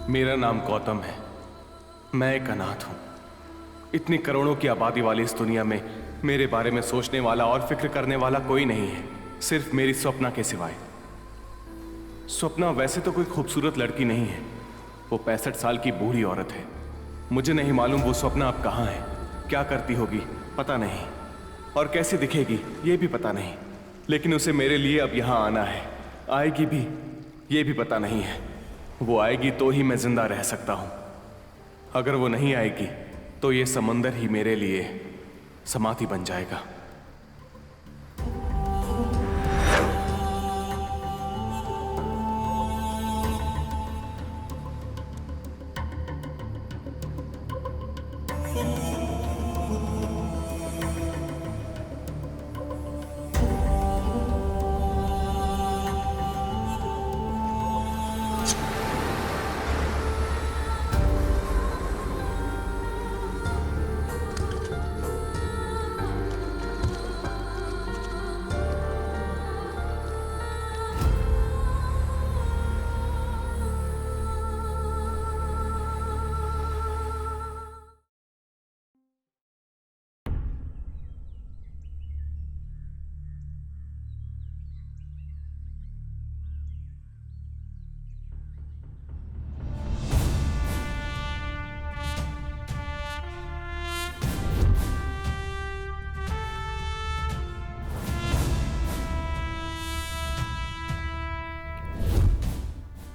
मेरा नाम गौतम है। मैं एक अनाथ हूं। इतनी करोड़ों की आबादी वाली इस दुनिया में मेरे बारे में सोचने वाला और फिक्र करने वाला कोई नहीं है, सिर्फ मेरी स्वप्ना के सिवाय। स्वप्ना वैसे तो कोई खूबसूरत लड़की नहीं है, वो 65 साल की बूढ़ी औरत है। मुझे नहीं मालूम वो स्वप्ना अब कहाँ है, क्या करती होगी पता नहीं, और कैसी दिखेगी ये भी पता नहीं। लेकिन उसे मेरे लिए अब यहाँ आना है, आएगी भी ये भी पता नहीं है। वो आएगी तो ही मैं जिंदा रह सकता हूँ, अगर वो नहीं आएगी तो ये समंदर ही मेरे लिए समाधि बन जाएगा।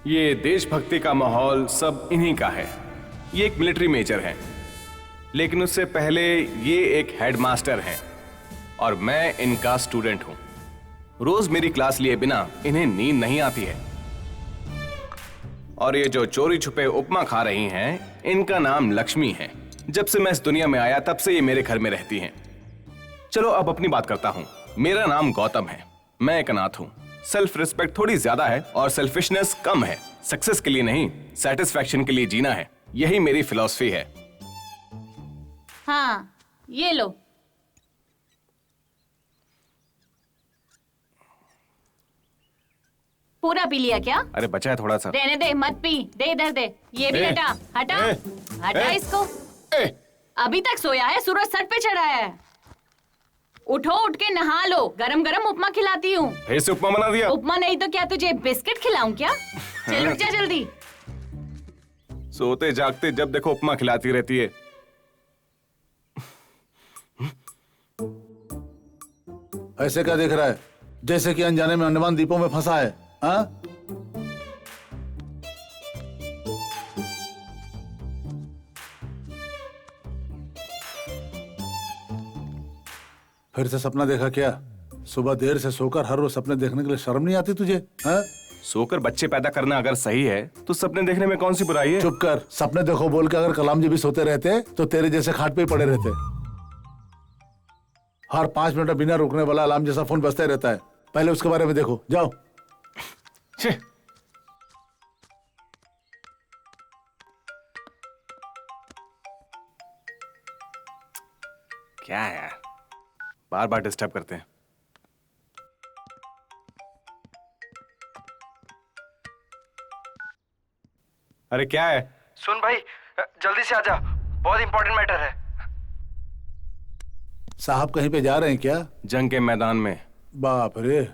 ये देशभक्ति का माहौल सब इन्हीं का है। ये एक मिलिट्री मेजर है, लेकिन उससे पहले ये एक हेडमास्टर हैं और मैं इनका स्टूडेंट हूं। रोज मेरी क्लास लिए बिना इन्हें नींद नहीं आती है। और ये जो चोरी छुपे उपमा खा रही हैं, इनका नाम लक्ष्मी है। जब से मैं इस दुनिया में आया तब से ये मेरे घर में रहती हैं। चलो अब अपनी बात करता हूं। मेरा नाम गौतम है, मैं एक अनाथ हूं। सेल्फ रिस्पेक्ट थोड़ी ज्यादा है और सेल्फिशनेस कम है। सक्सेस के लिए नहीं, सेटिस्फैक्शन के लिए जीना है, यही मेरी फिलॉसफी है। हाँ, ये लो। पूरा पी लिया क्या? अरे बचा है थोड़ा सा। रहने दे, मत पी। दे इधर दे। ये भी हटा हटा हटा इसको। अभी तक सोया है, सूरज सर पे चढ़ा है। उठो, उठ के नहा लो, गरम गरम उपमा खिलाती हूँ। फिर से उपमा बना दिया? उपमा नहीं तो क्या तुझे बिस्किट खिलाऊं क्या? चल उठ जा जल्दी। सोते जागते जब देखो उपमा खिलाती रहती है। ऐसे क्या देख रहा है, जैसे कि अनजाने में अंडमान द्वीपों में फंसा है। हाँ? फिर से सपना देखा क्या? सुबह देर से सोकर हर रोज सपने देखने के लिए शर्म नहीं आती तुझे? हाँ? सोकर बच्चे पैदा करना अगर सही है तो सपने देखने में कौन सी बुराई है? चुप कर। सपने देखो बोल के अगर कलाम जी भी सोते रहते तो तेरे जैसे खाट पे ही पड़े रहते। हर 5 मिनट बिना रुकने वाला अलार्म जैसा फोन बजता ही रहता है। पहले उसके बारे में देखो, जाओ। क्या है यार, बार बार डिस्टर्ब करते हैं। अरे क्या है? सुन भाई, जल्दी से आजा, बहुत इंपॉर्टेंट मैटर है। साहब कहीं पे जा रहे हैं क्या? जंग के मैदान में। बाप रे।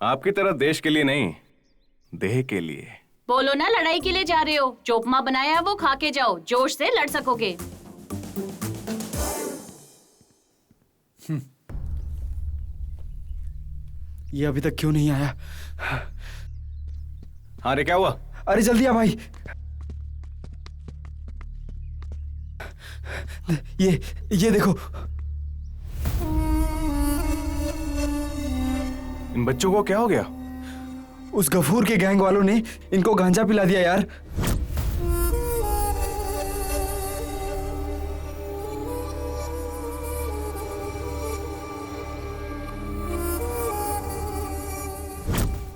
आपकी तरह देश के लिए नहीं, देह के लिए। बोलो ना, लड़ाई के लिए जा रहे हो। जो उपमा बनाया है वो खा के जाओ, जोश से लड़ सकोगे। ये अभी तक क्यों नहीं आया? हाँ रे, क्या हुआ? अरे जल्दी आ भाई। ये देखो। इन बच्चों को क्या हो गया? उस गफूर के गैंग वालों ने इनको गांजा पिला दिया यार।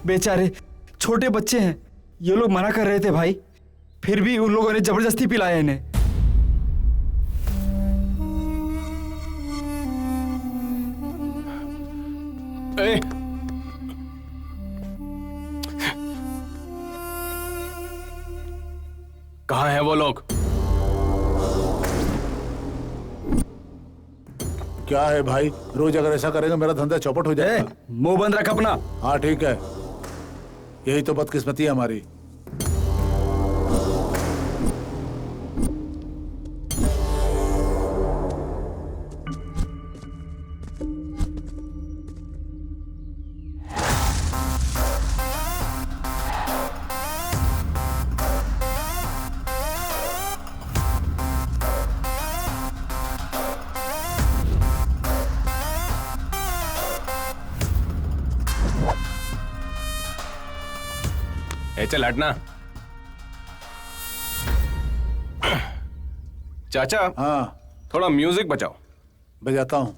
बेचारे छोटे बच्चे हैं, ये लोग मना कर रहे थे भाई, फिर भी उन लोगों ने जबरदस्ती पिलाया इन्हें। ए! क्या है भाई, रोज अगर ऐसा करेगा मेरा धंधा चौपट हो जाएगा। मुंह बंद रख अपना। हाँ ठीक है, यही तो बदकिस्मती है हमारी। चल हटना। चाचा, हाँ थोड़ा म्यूजिक बजाओ। बजाता हूँ।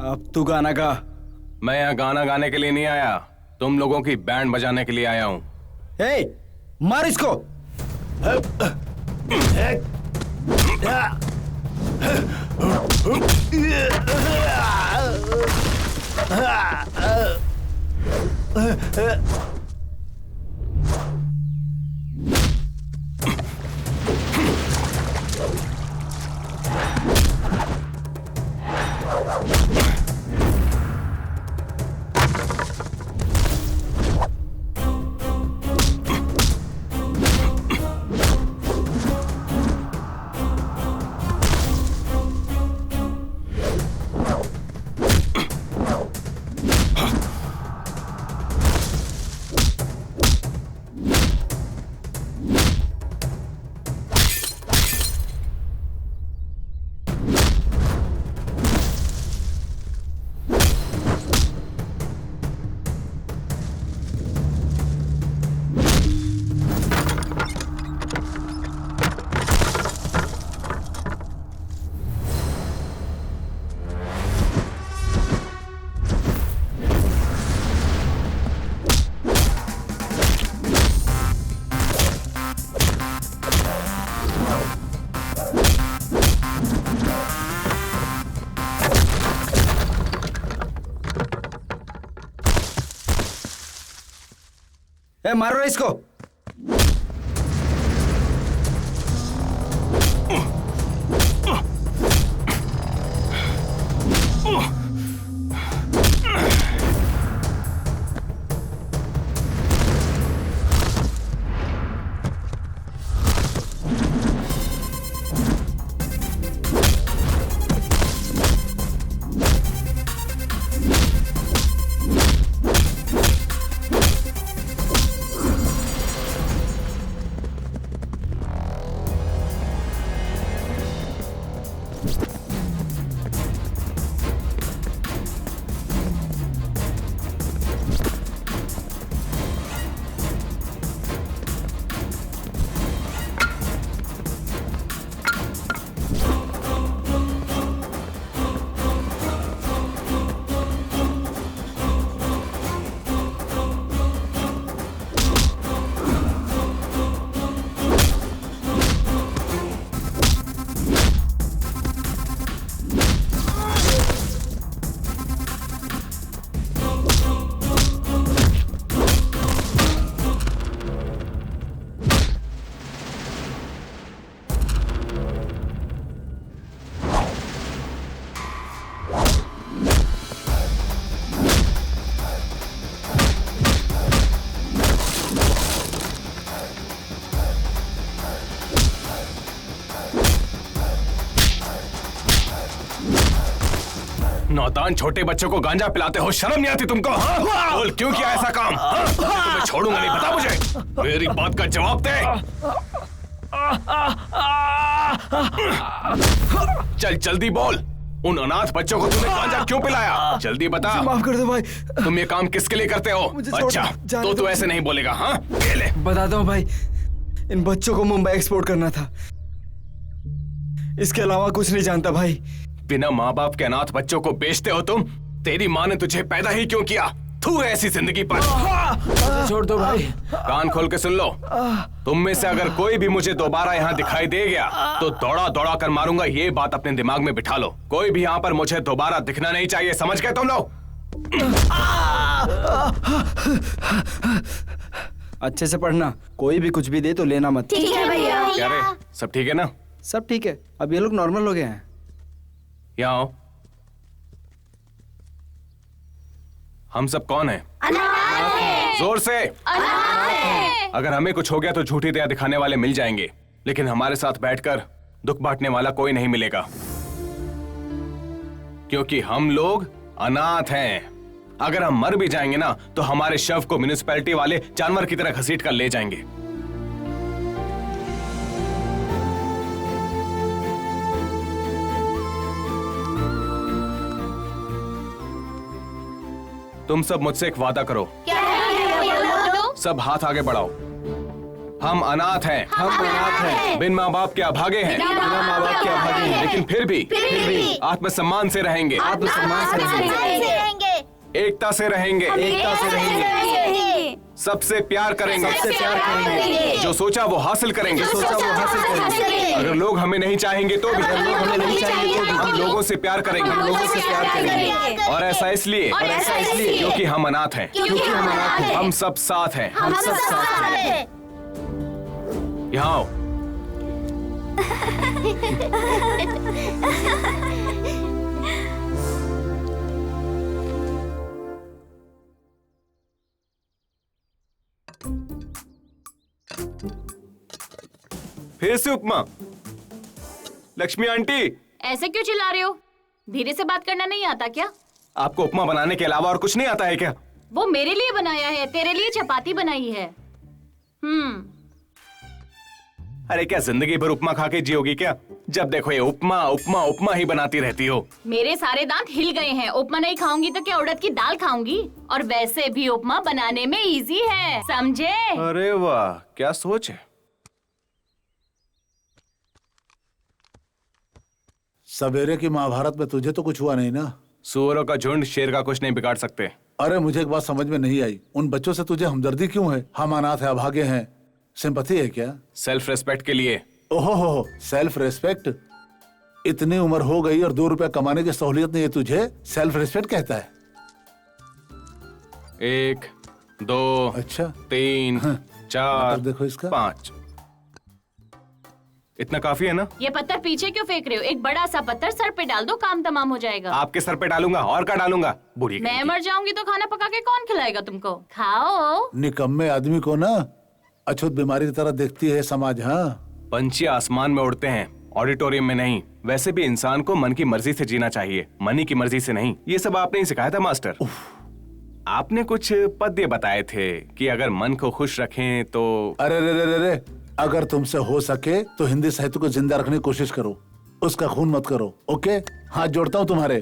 अब तू गाना गा। मैं यहाँ गाना गाने के लिए नहीं आया, तुम लोगों की बैंड बजाने के लिए आया हूँ। ए, मार इसको। ए, मारो इसको। नौतान छोटे बच्चों को गांजा पिलाते हो, शर्म नहीं आती तुमको? हाँ? बोल क्यों किया ऐसा काम? हाँ? तुम्हें छोड़ूंगा नहीं, बता मुझे, मेरी बात का जवाब दे। चल जल्दी बोल, उन अनाथ बच्चों को तूने गांजा क्यों पिलाया? जल्दी बता। माफ कर दो भाई। तुम ये काम किसके लिए करते हो? अच्छा, तो तू ऐसे नहीं बोलेगा? हाँ, ले। बताता हूँ भाई, इन बच्चों को मुंबई एक्सपोर्ट करना था, इसके अलावा कुछ नहीं जानता भाई। बिना माँ बाप के अनाथ बच्चों को बेचते हो तुम? तेरी माँ ने तुझे पैदा ही क्यों किया? थू है ऐसी जिंदगी पर। छोड़ दो भाई। कान खोल के सुन लो, तुम में से अगर कोई भी मुझे दोबारा यहाँ दिखाई दे गया तो दौड़ा दौड़ा कर मारूंगा, ये बात अपने दिमाग में बिठा लो। कोई भी यहाँ पर मुझे दोबारा दिखना नहीं चाहिए, समझ गए तुम लोग? अच्छे से पढ़ना, कोई भी कुछ भी दे तो लेना मत। ठीक है भैया। क्या रे, सब ठीक है ना? सब ठीक है, अब ये लोग नॉर्मल हो गए हैं। यहाँ आओ। हम सब कौन हैं? जोर से। अगर हमें कुछ हो गया तो झूठी दया दिखाने वाले मिल जाएंगे, लेकिन हमारे साथ बैठकर दुख बांटने वाला कोई नहीं मिलेगा, क्योंकि हम लोग अनाथ हैं। अगर हम मर भी जाएंगे ना तो हमारे शव को म्युनिसिपैलिटी वाले जानवर की तरह घसीट कर ले जाएंगे। तुम सब मुझसे एक वादा करो। क्या है? सब हाथ आगे बढ़ाओ। हम अनाथ हैं। हम अनाथ हैं, बिन माँ बाप के अभागे हैं, बिना माँ बाप के अभागे हैं, लेकिन फिर भी आत्मसम्मान से रहेंगे, आत्मसम्मान से रहेंगे, एकता से रहेंगे, एकता से रहेंगे, सबसे प्यार करेंगे, सबसे प्यार करेंगे, जो सोचा वो हासिल करेंगे। सोचा वो हासिल करेंगे। अगर लोग हमें नहीं चाहेंगे तो भी लोग हमें नहीं चाहेंगे तो भी हम लोगों से प्यार करेंगे, लोगों से प्यार करेंगे। और ऐसा इसलिए क्योंकि हम अनाथ हैं, क्योंकि हम अनाथ हैं, हम सब साथ हैं। हम सब साथ हैं। यहाँ आओ। फिर से उपमा। लक्ष्मी आंटी, ऐसे क्यों चिल्ला रहे हो? धीरे से बात करना नहीं आता क्या? आपको उपमा बनाने के अलावा और कुछ नहीं आता है क्या? वो मेरे लिए बनाया है, तेरे लिए चपाती बनाई है। अरे क्या जिंदगी भर उपमा खा के जियोगी क्या? जब देखो ये उपमा उपमा उपमा ही बनाती रहती हो। मेरे सारे दांत हिल गए हैं। उपमा नहीं खाऊंगी तो क्या उड़द की दाल खाऊंगी? और वैसे भी उपमा बनाने में इजी है, समझे? अरे वाह, क्या सोच है। सवेरे की महाभारत में तुझे तो कुछ हुआ नहीं ना? सुअरों का झुंड शेर का कुछ नहीं बिगाड़ सकते। अरे मुझे एक बात समझ में नहीं आई, उन बच्चों से तुझे हमदर्दी क्यों है? हम अनाथ है, अभागे हैं, सिंपैथी है क्या? सेल्फ रेस्पेक्ट के लिए। ओहो हो, सेल्फ रेस्पेक्ट? इतनी उम्र हो गई और 2 रुपया कमाने की सहूलियत नहीं है, तुझे सेल्फ रेस्पेक्ट कहता है? 1 2 अच्छा 3 4 देखो इसका 5। इतना काफी है ना? ये पत्थर पीछे क्यों फेंक रहे हो? एक बड़ा सा पत्थर सर पे डाल दो, काम तमाम हो जाएगा। आपके सर पे डालूंगा और क्या डालूंगा? बुढ़ी मैं कहीं मर जाऊंगी तो खाना पका के कौन खिलाएगा तुमको? खाओ। निकम्मे आदमी को ना अछूत बीमारी की तरह देखती है समाज। हाँ, पंछी आसमान में उड़ते हैं, ऑडिटोरियम में नहीं। वैसे भी इंसान को मन की मर्जी से जीना चाहिए, मनी की मर्जी से नहीं। ये सब आपने ही सिखाया था मास्टर। आपने कुछ पद्य बताए थे कि अगर मन को खुश रखें तो। अरे रे रे रे रे, अगर तुमसे हो सके तो हिंदी साहित्य को जिंदा रखने की कोशिश करो, उसका खून मत करो। ओके, हाथ जोड़ता हूँ तुम्हारे।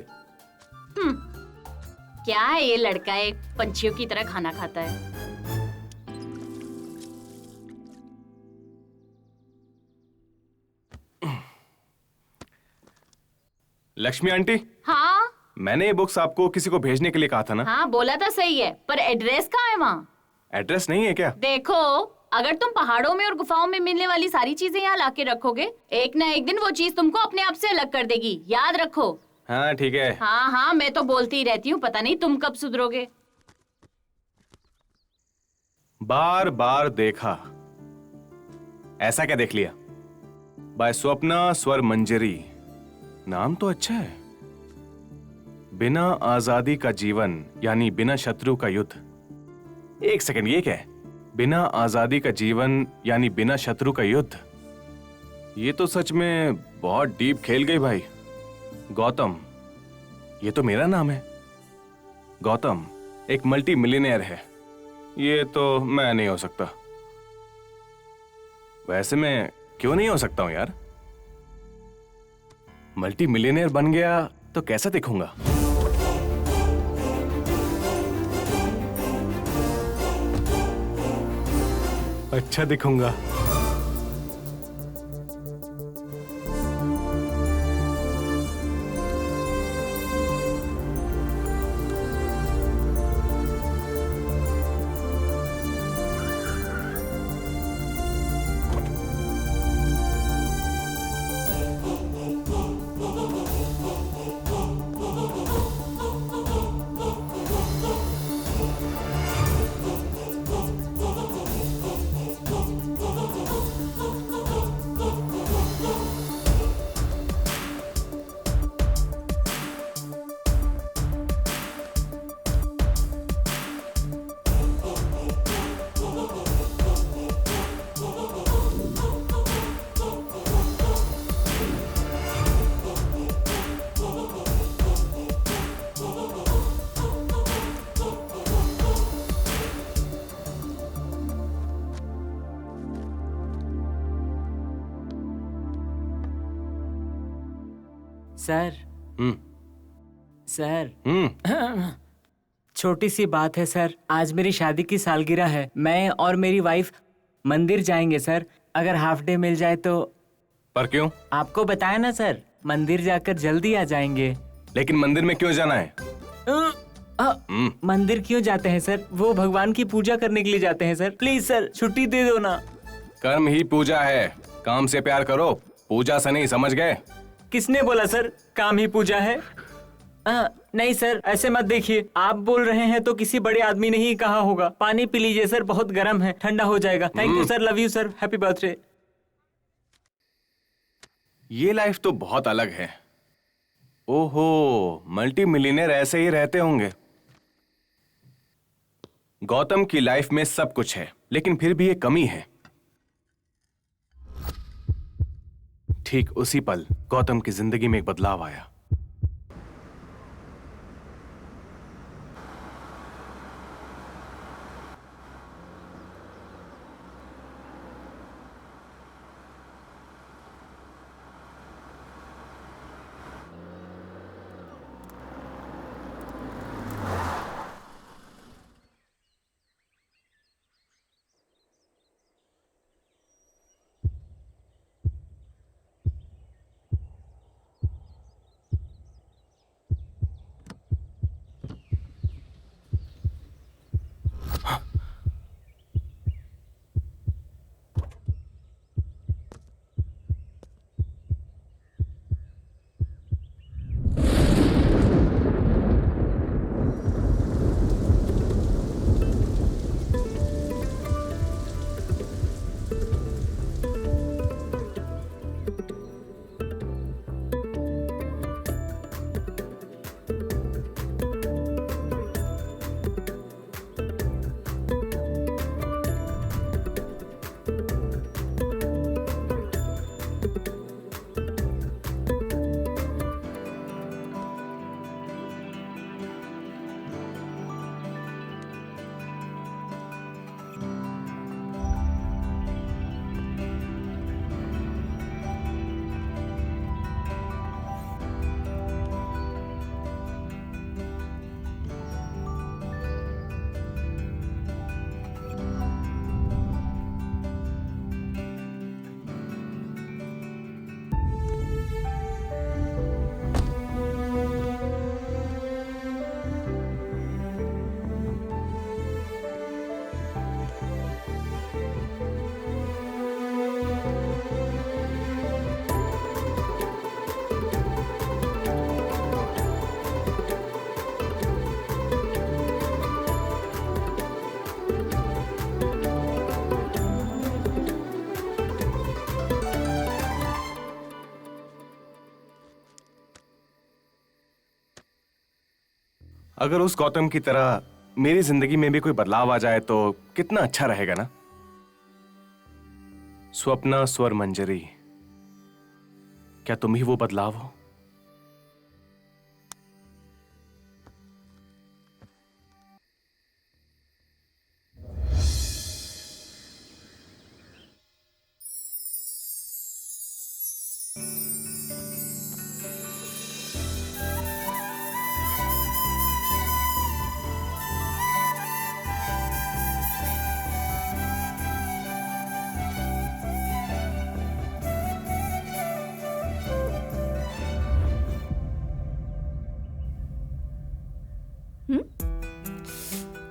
क्या है ये लड़का, एक पंछियों की तरह खाना खाता है। लक्ष्मी आंटी, हाँ मैंने ये बुक्स आपको किसी को भेजने के लिए कहा था ना? हाँ बोला था, सही है, पर एड्रेस कहाँ है वहाँ? एड्रेस नहीं है क्या? देखो, अगर तुम पहाड़ों में और गुफाओं में मिलने वाली सारी चीजें यहाँ लाके रखोगे, एक ना एक दिन वो चीज तुमको अपने आप से अलग कर देगी, याद रखो। हाँ ठीक है। हाँ हाँ, मैं तो बोलती ही रहती हूँ, पता नहीं तुम कब सुधरोगे। बार बार देखा, ऐसा क्या देख लिया? बाय स्वप्ना स्वर मंजरी, नाम तो अच्छा है। बिना आजादी का जीवन यानी बिना शत्रु का युद्ध। एक सेकंड, ये क्या है? बिना आजादी का जीवन यानी बिना शत्रु का युद्ध। ये तो सच में बहुत डीप खेल गई भाई। गौतम, ये तो मेरा नाम है। गौतम एक मल्टी मिलियनेयर है, ये तो मैं नहीं हो सकता। वैसे मैं क्यों नहीं हो सकता हूं यार? मल्टी मिलियनेयर बन गया तो कैसा दिखूंगा? अच्छा दिखूंगा। सर हम्म सर हम्म छोटी सी बात है सर, आज मेरी शादी की सालगिरह है। मैं और मेरी वाइफ मंदिर जाएंगे सर, अगर हाफ डे मिल जाए तो। पर क्यों? आपको बताया ना सर, मंदिर जाकर जल्दी आ जाएंगे। लेकिन मंदिर में क्यों जाना है? मंदिर क्यों जाते हैं सर? वो भगवान की पूजा करने के लिए जाते हैं सर। प्लीज सर छुट्टी दे दो ना। कर्म ही पूजा है, काम से प्यार करो, पूजा से नहीं, समझ गए? किसने बोला सर काम ही पूजा है? नहीं सर, ऐसे मत देखिए, आप बोल रहे हैं तो किसी बड़े आदमी ने ही कहा होगा। पानी पी लीजिए सर, बहुत गर्म है, ठंडा हो जाएगा। Thank you sir, love you sir, happy birthday. ये लाइफ तो बहुत अलग है। ओहो, मल्टी मिलियनेयर ऐसे ही रहते होंगे। गौतम की लाइफ में सब कुछ है, लेकिन फिर भी ये कमी है। ठीक उसी पल गौतम की जिंदगी में एक बदलाव आया। अगर उस गौतम की तरह मेरी जिंदगी में भी कोई बदलाव आ जाए तो कितना अच्छा रहेगा ना। स्वप्ना स्वर मंजरी, क्या तुम ही वो बदलाव हो?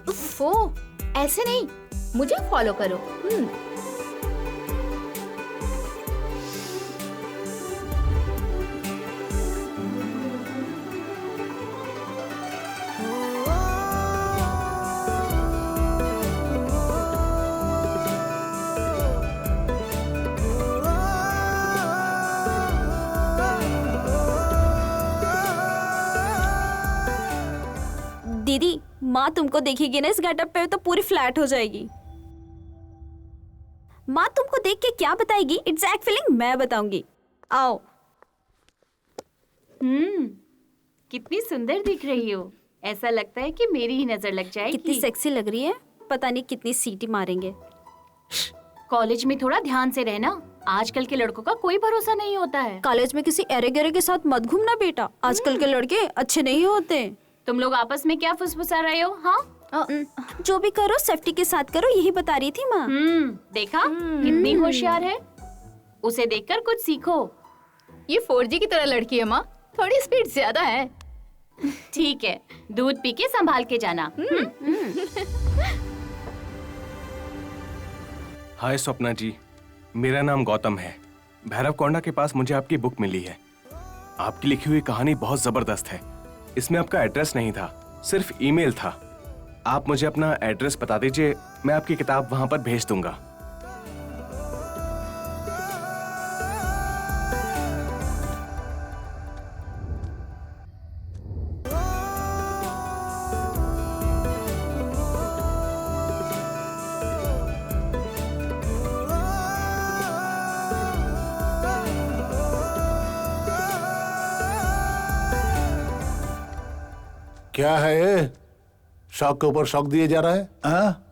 उफ़ो, ऐसे नहीं, मुझे फॉलो करो। दीदी, माँ तुमको देखेगी ना इस गेटअप पे तो पूरी फ्लैट हो जाएगी। माँ तुमको देख के क्या बताएगी, एग्जैक्ट फीलिंग मैं बताऊंगी। आओ। कितनी सुंदर दिख रही हो, ऐसा लगता है कि मेरी ही नजर लग जाएगी। कितनी सेक्सी लग रही है, पता नहीं कितनी सीटी मारेंगे। कॉलेज में थोड़ा ध्यान से रहना, आजकल के लड़कों का कोई भरोसा नहीं होता है। कॉलेज में किसी एरे गेरे के साथ मत घूमना बेटा, आजकल के लड़के अच्छे नहीं होते। तुम लोग आपस में क्या फुसफुसा रहे हो? हाँ, जो भी करो सेफ्टी के साथ करो, यही बता रही थी माँ। देखा कितनी होशियार है। उसे देखकर कुछ सीखो। ये 4G की तरह लड़की है माँ, थोड़ी स्पीड ज्यादा है। ठीक है, दूध पी के संभाल के जाना। हाय स्वप्ना जी, मेरा नाम गौतम है। भैरव कोंडा के पास मुझे आपकी बुक मिली है। आपकी लिखी हुई कहानी बहुत जबरदस्त है। इसमें आपका एड्रेस नहीं था, सिर्फ ईमेल था। आप मुझे अपना एड्रेस बता दीजिए, मैं आपकी किताब वहां पर भेज दूंगा। क्या है ये? शौक के ऊपर शौक दिए जा रहा है? हाँ?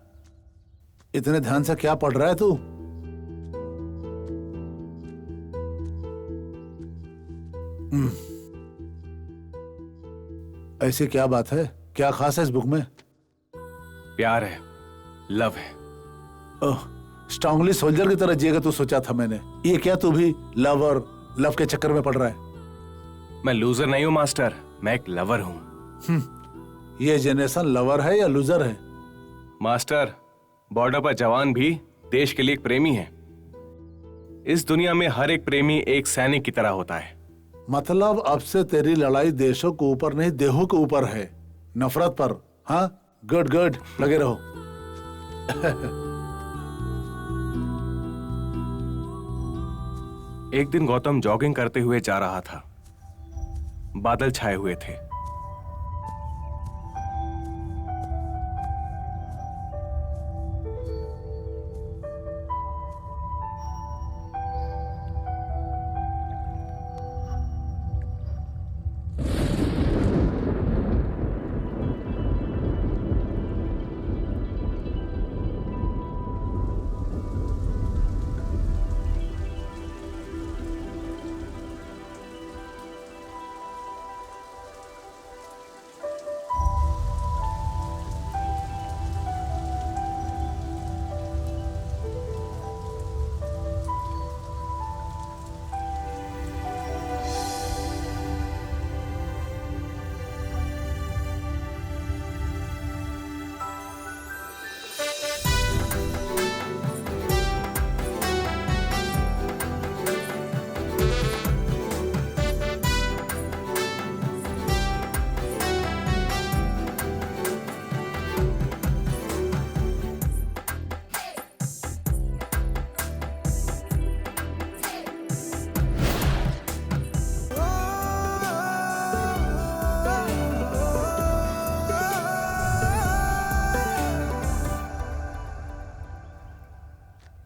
इतने ध्यान से क्या पढ़ रहा है तू? ऐसी क्या बात है? क्या खास है इस बुक में? प्यार है, लव है। ओह, स्ट्रांगली सोल्जर की तरह जिएगा तू सोचा था मैंने। ये क्या तू भी लव और लव के चक्कर में पड़ रहा है? मैं लूजर नहीं हूं मास्टर, मैं एक लवर हूं। ये जनरेशन लवर है या लूजर है? मास्टर, बॉर्डर पर जवान भी देश के लिए एक प्रेमी है। इस दुनिया में हर एक प्रेमी एक सैनिक की तरह होता है। मतलब अब से तेरी लड़ाई देशों के ऊपर नहीं, देहों के ऊपर है, नफरत पर। हाँ, गुड गुड, लगे रहो। एक दिन गौतम जॉगिंग करते हुए जा रहा था। बादल छाए हुए थे।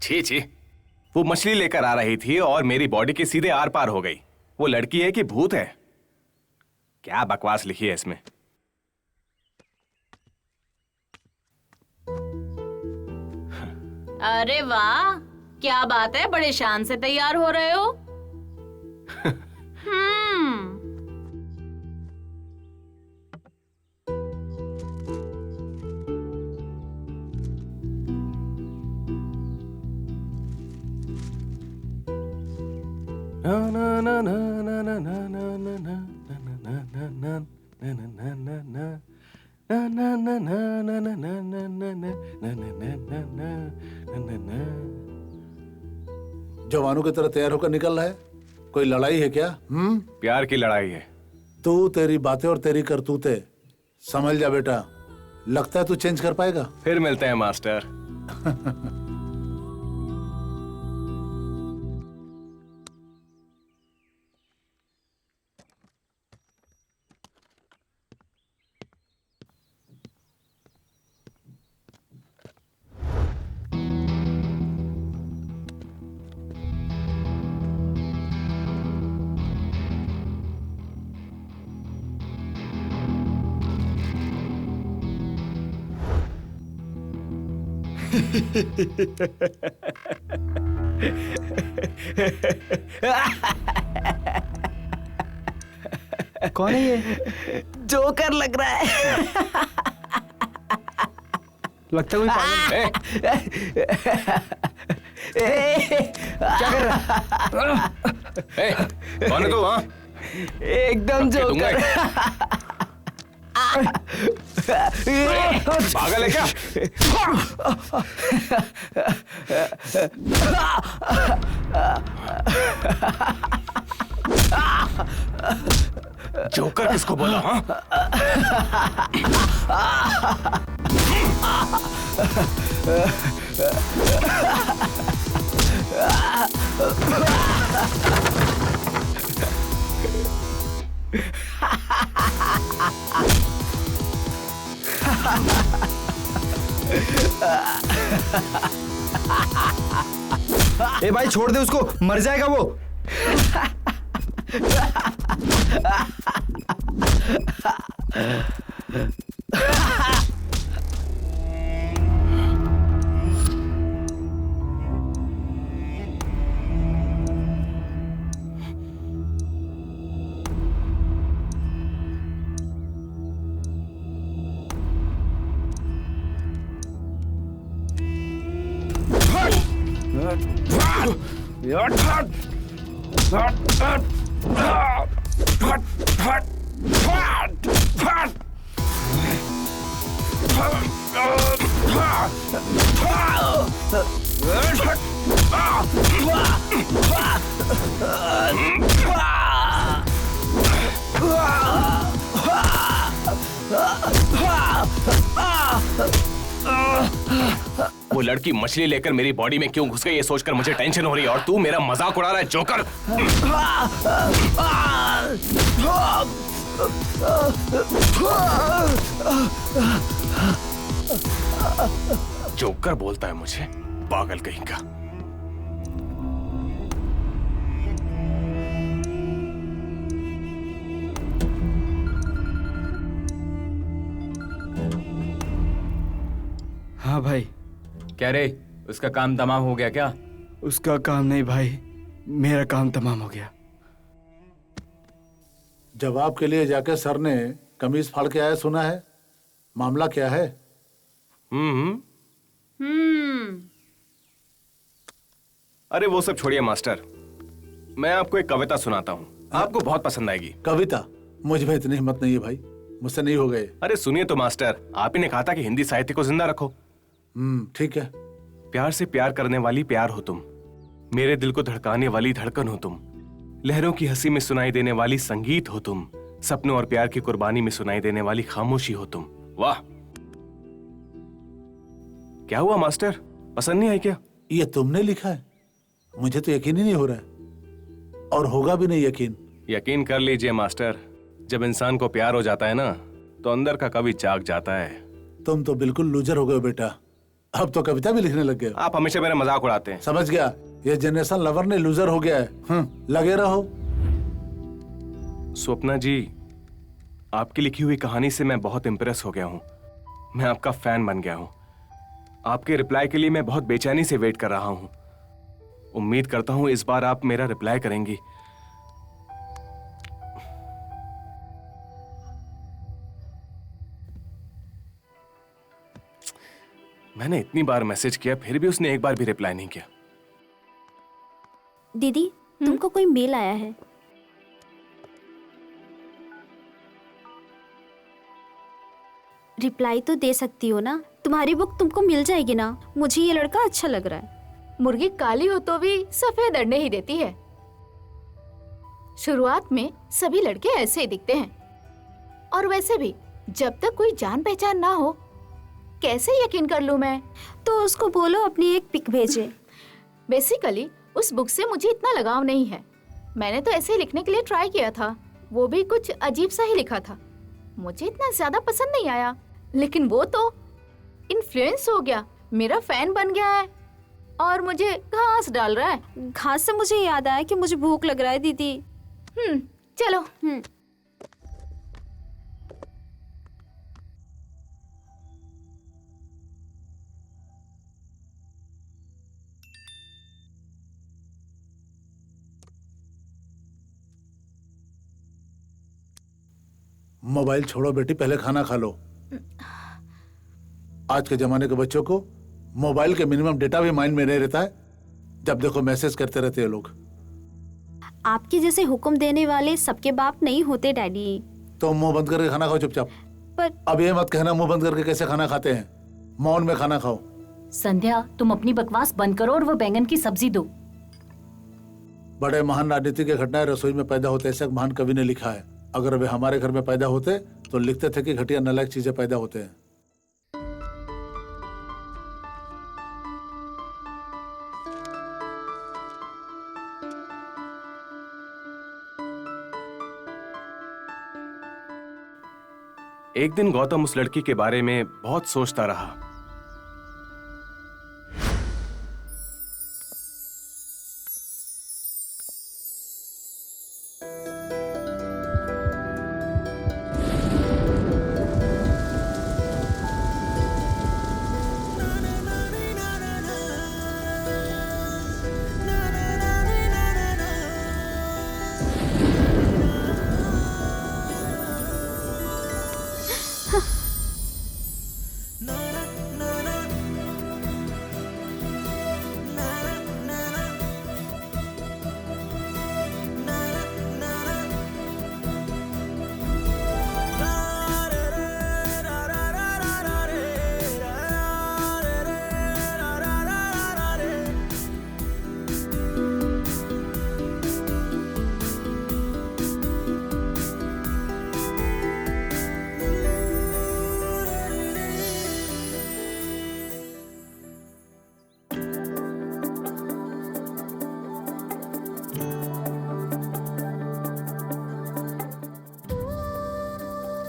छी छी, वो मछली लेकर आ रही थी और मेरी बॉडी के सीधे आर पार हो गई। वो लड़की है कि भूत है? क्या बकवास लिखी है इसमें। अरे वाह, क्या बात है, बड़े शान से तैयार हो रहे हो। जवानों की तरह तैयार होकर निकल रहा है। कोई लड़ाई है क्या? प्यार की लड़ाई है। तू, तेरी बातें और तेरी करतूतें समझ जा बेटा। लगता है तू चेंज कर पाएगा। फिर मिलते हैं मास्टर। कौन है ये? जोकर लग रहा है। लगता है कोई पागल है। क्या कर रहा है? कौन है तू? हाँ, एकदम जोकर। पागल है क्या? जोकर किसको बोला? हाँ, ए भाई छोड़ दे उसको, मर जाएगा वो। वो लड़की मछली लेकर मेरी बॉडी में क्यों घुस गई ये सोचकर मुझे टेंशन हो रही है, और तू मेरा मजाक उड़ा रहा है जोकर। जोकर बोलता है मुझे, पागल कहीं का। हाँ भाई। क्या रे, उसका काम तमाम हो गया क्या? उसका काम नहीं भाई, मेरा काम तमाम हो गया। जवाब के लिए जाके सर ने कमीज फाड़ के आया सुना है। मामला क्या है? अरे वो सब छोड़िए मास्टर, मैं आपको एक कविता सुनाता हूँ, आपको बहुत पसंद आएगी। कविता? मुझ में इतनी हिम्मत नहीं है भाई, मुझसे नहीं हो गए। अरे सुनिए तो मास्टर, आप ही ने कहा था कि हिंदी साहित्य को जिंदा रखो। ठीक है। प्यार से प्यार करने वाली प्यार हो तुम, मेरे दिल को धड़काने वाली धड़कन हो तुम, लहरों की हंसी में सुनाई देने वाली संगीत हो तुम, सपनों और प्यार की कुर्बानी में सुनाई देने वाली खामोशी हो तुम। वाह, क्या हुआ मास्टर, पसंद नहीं आई क्या? ये तुमने लिखा है? मुझे तो यकीन ही नहीं हो रहा है, और होगा भी नहीं यकीन। यकीन कर लीजिए मास्टर, जब इंसान को प्यार हो जाता है ना, तो अंदर का कवि जाग जाता है। तुम तो बिल्कुल लूजर हो गए बेटा, अब तो कविता भी लिखने लग गए। आप हमेशा मेरा मजाक उड़ाते हैं। समझ गया, ये जनरेशन लवर ने लूजर हो गया है। लगे रहो। स्वप्ना जी, आपकी लिखी हुई कहानी से मैं बहुत इंप्रेस हो गया हूँ, मैं आपका फैन बन गया हूँ। आपके रिप्लाई के लिए मैं बहुत बेचैनी से वेट कर रहा हूँ। उम्मीद करता हूँ इस बार आप मेरा रिप्लाई करेंगी। मैंने इतनी बार मैसेज किया, फिर भी उसने एक बार भी रिप्लाई नहीं किया। दीदी, तुमको कोई मेल आया है। रिप्लाई तो दे सकती हो ना, तुम्हारी बुक तुमको मिल जाएगी ना। मुझे ये लड़का अच्छा लग रहा है। मुर्गी काली हो तो भी सफेद अंडे ही देती है। शुरुआत में सभी लड़के ऐसे ही दिखते हैं, और वैसे भी जब तक कोई जान पहचान ना हो कैसे यकीन कर लूं मैं? तो उसको बोलो अपनी एक पिक भेजे। बेसिकली उस बुक से मुझे इतना लगाव नहीं है। मैंने तो ऐसे ही लिखने के लिए ट्राई किया था, वो भी कुछ अजीब सा ही लिखा था। मुझे इतना ज्यादा पसंद नहीं आया, लेकिन वो तो इन्फ्लुएंस हो गया, मेरा फैन बन गया है और मुझे घास डाल रहा है। घास से मुझे याद आया कि मुझे भूख लग रहा है दीदी। चलो। मोबाइल छोड़ो बेटी, पहले खाना खा लो। आज के जमाने के बच्चों को मोबाइल के मिनिमम डेटा भी माइंड में नहीं रहता है, जब देखो मैसेज करते रहते हैं लोग। आपके जैसे हुक्म देने वाले सबके बाप नहीं होते डैडी। तो मुंह बंद करके खाना खाओ चुपचाप। पर अब ये मत कहना मुंह बंद करके कैसे खाना खाते हैं, मौन में खाना खाओ। संध्या, तुम अपनी बकवास बंद करो और वो बैंगन की सब्जी दो। बड़े महान राजनीति के घटनाएं रसोई में पैदा होते, ऐसा एक महान कवि ने लिखा है। अगर वे हमारे घर में पैदा होते तो लिखते थे कि घटिया नालायक चीजें पैदा होते हैं। एक दिन गौतम उस लड़की के बारे में बहुत सोचता रहा।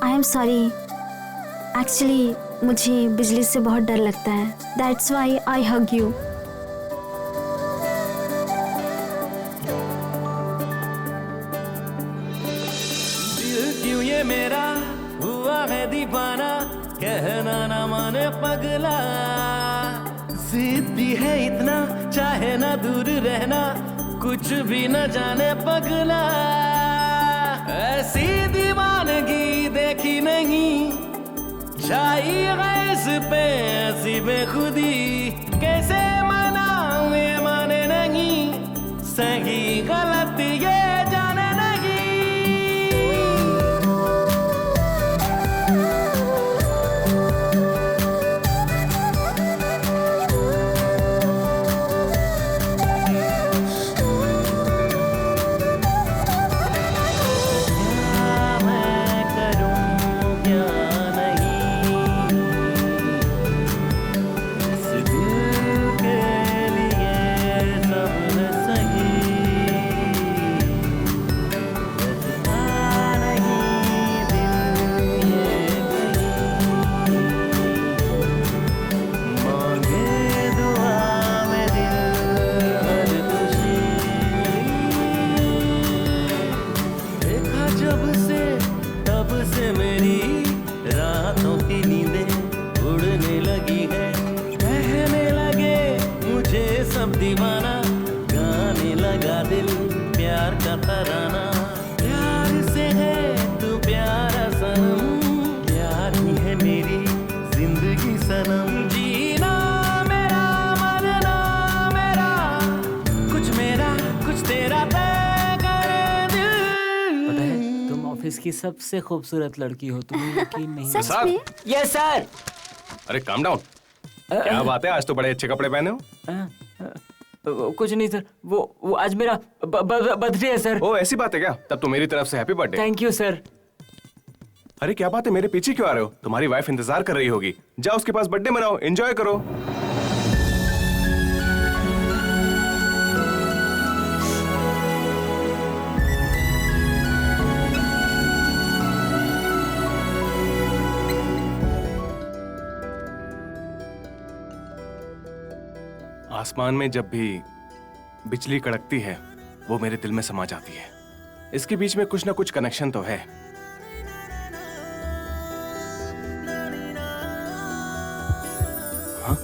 आई एम सॉरी, एक्चुअली मुझे बिजली से बहुत डर लगता है, that's why I hug you. दिल क्यों ये मेरा हुआ है दीवाना, कहना ना माने पगला। जिद्दी है इतना, चाहे ना दूर रहना, कुछ भी न जाने पगला। ऐसी दीवानगी देखी नहीं, चाहिए इस पे ऐसी बेखुदी। कैसे मनाऊं ये माने नहीं, सही गलत ये जाने नहीं। दीवाना गाने लगा दिल प्यार का तराना। प्यार से है तू प्यारा सनम, प्यार ही है मेरी जिंदगी सनम। जीना मेरा मरना मेरा, कुछ मेरा कुछ तेरा तय करे दिल। पता है तुम ऑफिस की सबसे खूबसूरत लड़की हो, तुम्हें यकीन नहीं? सच साहब। में? Yes sir. अरे काम डाउन, क्या बात है, आज तो बड़े अच्छे कपड़े पहने हो। कुछ नहीं सर, वो आज मेरा बर्थडे है सर। ओ ऐसी बात है क्या? तब तो मेरी तरफ से happy birthday. Thank you sir. अरे क्या बात है, मेरे पीछे क्यों आ रहे हो? तुम्हारी वाइफ इंतजार कर रही होगी, जाओ उसके पास बर्थडे मनाओ, एंजॉय करो। आसमान में जब भी बिजली कड़कती है वो मेरे दिल में समा जाती है। इसके बीच में कुछ ना कुछ कनेक्शन तो है। हाँ?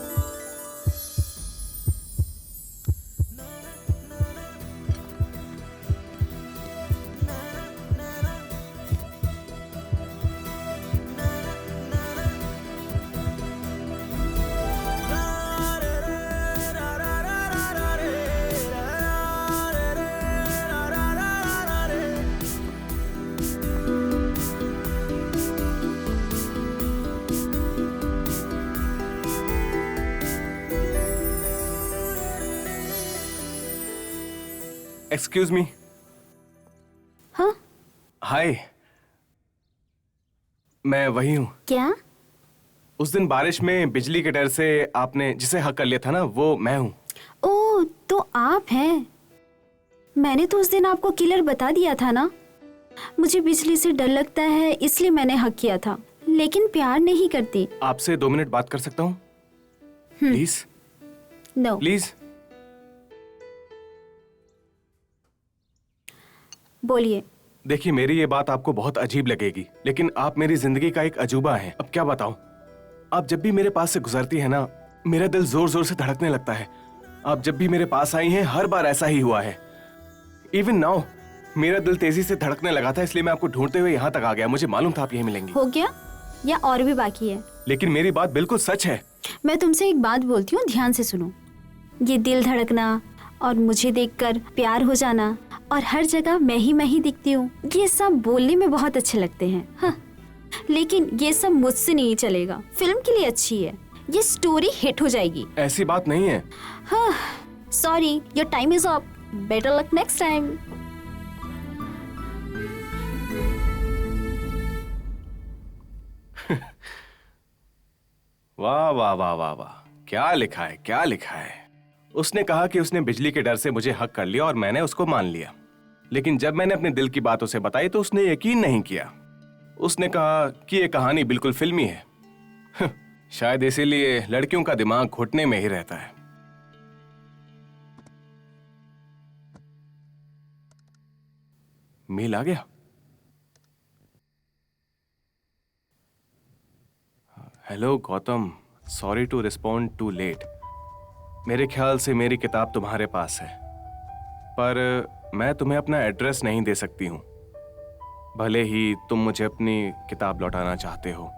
Excuse me. हाँ हाय, मैं वही हूँ। क्या? उस दिन बारिश में बिजली के डर से आपने जिसे हक कर लिया था ना, वो मैं हूँ। ओह, तो आप हैं। मैंने तो उस दिन आपको किलर बता दिया था ना। मुझे बिजली से डर लगता है इसलिए मैंने हक किया था, लेकिन प्यार नहीं करती। आपसे 2 मिनट बात कर सकता हूँ प्लीज? नो। प्लीज। बोलिए। देखिए, मेरी ये बात आपको बहुत अजीब लगेगी, लेकिन आप मेरी जिंदगी का एक अजूबा हैं। अब क्या बताऊं, आप जब भी मेरे पास से गुजरती है ना, मेरा दिल जोर जोर से धड़कने लगता है। आप जब भी मेरे पास आई हैं, हर बार ऐसा ही हुआ है। इवन नाउ मेरा दिल तेजी से धड़कने लगा था, इसलिए मैं आपको ढूंढते हुए यहाँ तक आ गया। मुझे मालूम था आप यहीं मिलेंगी। हो गया या और भी बाकी है? लेकिन मेरी बात बिल्कुल सच है। मैं तुमसे एक बात बोलती हूँ, ध्यान से सुनो। ये दिल धड़कना और मुझे देखकर प्यार हो जाना और हर जगह मैं ही दिखती हूँ, ये सब बोलने में बहुत अच्छे लगते हैं। हाँ, लेकिन ये सब मुझसे नहीं चलेगा। फिल्म के लिए अच्छी है, ये स्टोरी हिट हो जाएगी। ऐसी बात नहीं है। हाँ, sorry, your time is up. Better luck next time. वाह वाह वाह वाह वाह, क्या लिखा है, क्या लिखा है। उसने कहा कि उसने बिजली के डर से मुझे हक कर लिया और मैंने उसको मान लिया। लेकिन जब मैंने अपने दिल की बात उसे बताई तो उसने यकीन नहीं किया। उसने कहा कि ये कहानी बिल्कुल फिल्मी है। शायद इसीलिए लड़कियों का दिमाग घुटने में ही रहता है। मेल आ गया। Hello Gautam, sorry to respond too late. मेरे ख्याल से मेरी किताब तुम्हारे पास है, पर मैं तुम्हें अपना एड्रेस नहीं दे सकती हूँ, भले ही तुम मुझे अपनी किताब लौटाना चाहते हो।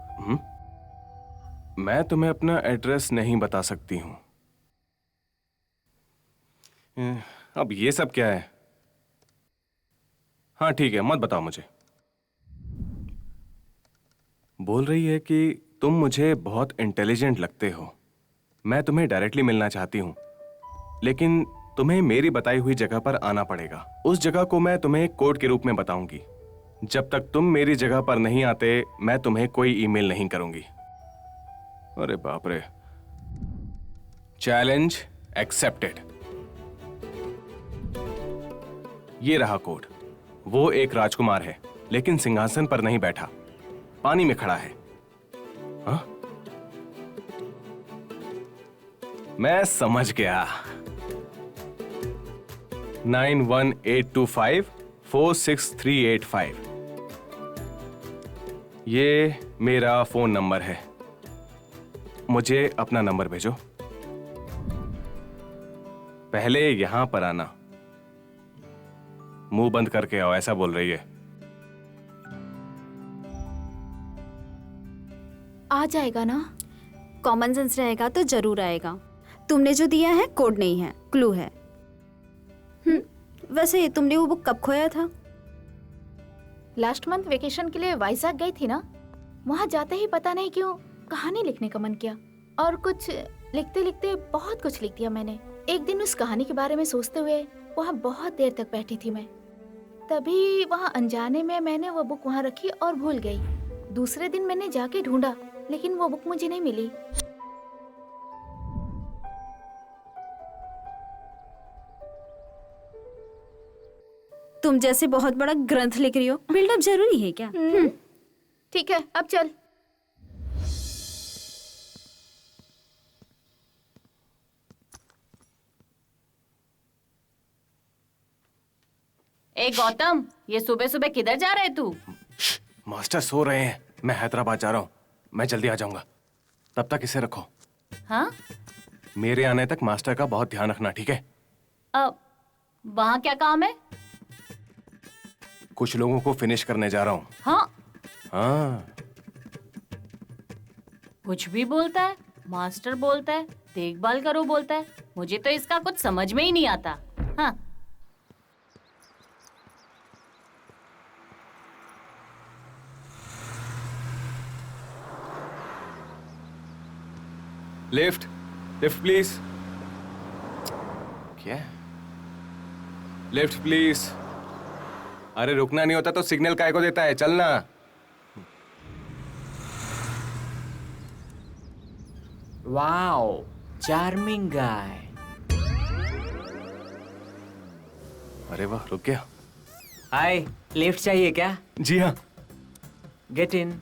मैं तुम्हें अपना एड्रेस नहीं बता सकती हूँ। अब ये सब क्या है? हाँ ठीक है, मत बताओ मुझे। बोल रही है कि तुम मुझे बहुत इंटेलिजेंट लगते हो। मैं तुम्हें डायरेक्टली मिलना चाहती हूँ, लेकिन तुम्हें मेरी बताई हुई जगह पर आना पड़ेगा। उस जगह को मैं तुम्हें कोड के रूप में बताऊंगी। जब तक तुम मेरी जगह पर नहीं आते, मैं तुम्हें कोई ईमेल नहीं करूंगी। अरे बाप रे। Challenge accepted. ये रहा कोड। वो एक राजकुमार है, लेकिन सिंहासन पर नहीं बैठा, पानी में खड़ा है। हाँ? मैं समझ गया। 9182546385। ये मेरा फोन नंबर है। मुझे अपना नंबर भेजो। पहले यहां पर आना। मुंह बंद करके आओ, ऐसा बोल रही है। आ जाएगा ना? कॉमन सेंस रहेगा तो जरूर आएगा। तुमने जो दिया है कोड नहीं है, क्लू है। वैसे तुमने वो बुक कब खोया था? लास्ट मंथ वेकेशन के लिए वाइजैक गई थी ना, वहाँ जाते ही पता नहीं क्यों कहानी लिखने का मन किया और कुछ लिखते लिखते बहुत कुछ लिख दिया मैंने। एक दिन उस कहानी के बारे में सोचते हुए वहाँ बहुत देर तक बैठी थी मैं। तभी वहाँ अनजाने में मैंने वो बुक वहाँ रखी और भूल गई। दूसरे दिन मैंने जाके ढूंढा, लेकिन वो बुक मुझे नहीं मिली। तुम जैसे बहुत बड़ा ग्रंथ लिख रही हो, बिल्डअप जरूरी है क्या? ठीक है, अब चल। ए गौतम, ये सुबह सुबह किधर जा रहे तू? मास्टर सो रहे हैं, मैं हैदराबाद जा रहा हूँ। मैं जल्दी आ जाऊंगा, तब तक इसे रखो। हाँ? मेरे आने तक मास्टर का बहुत ध्यान रखना, ठीक है? वहाँ क्या काम है? कुछ लोगों को फिनिश करने जा रहा हूँ। हाँ? हाँ। कुछ भी बोलता है, मास्टर बोलता है, देखभाल करो बोलता है। मुझे तो इसका कुछ समझ में ही नहीं आता। हाँ। Lift, lift please. क्या? Lift please. अरे रुकना नहीं होता तो सिग्नल काय को देता है, चलना। वाओ, चार्मिंग गाय। अरे वाह, रुक गया। हाय, लिफ्ट चाहिए क्या? जी हाँ। Get in.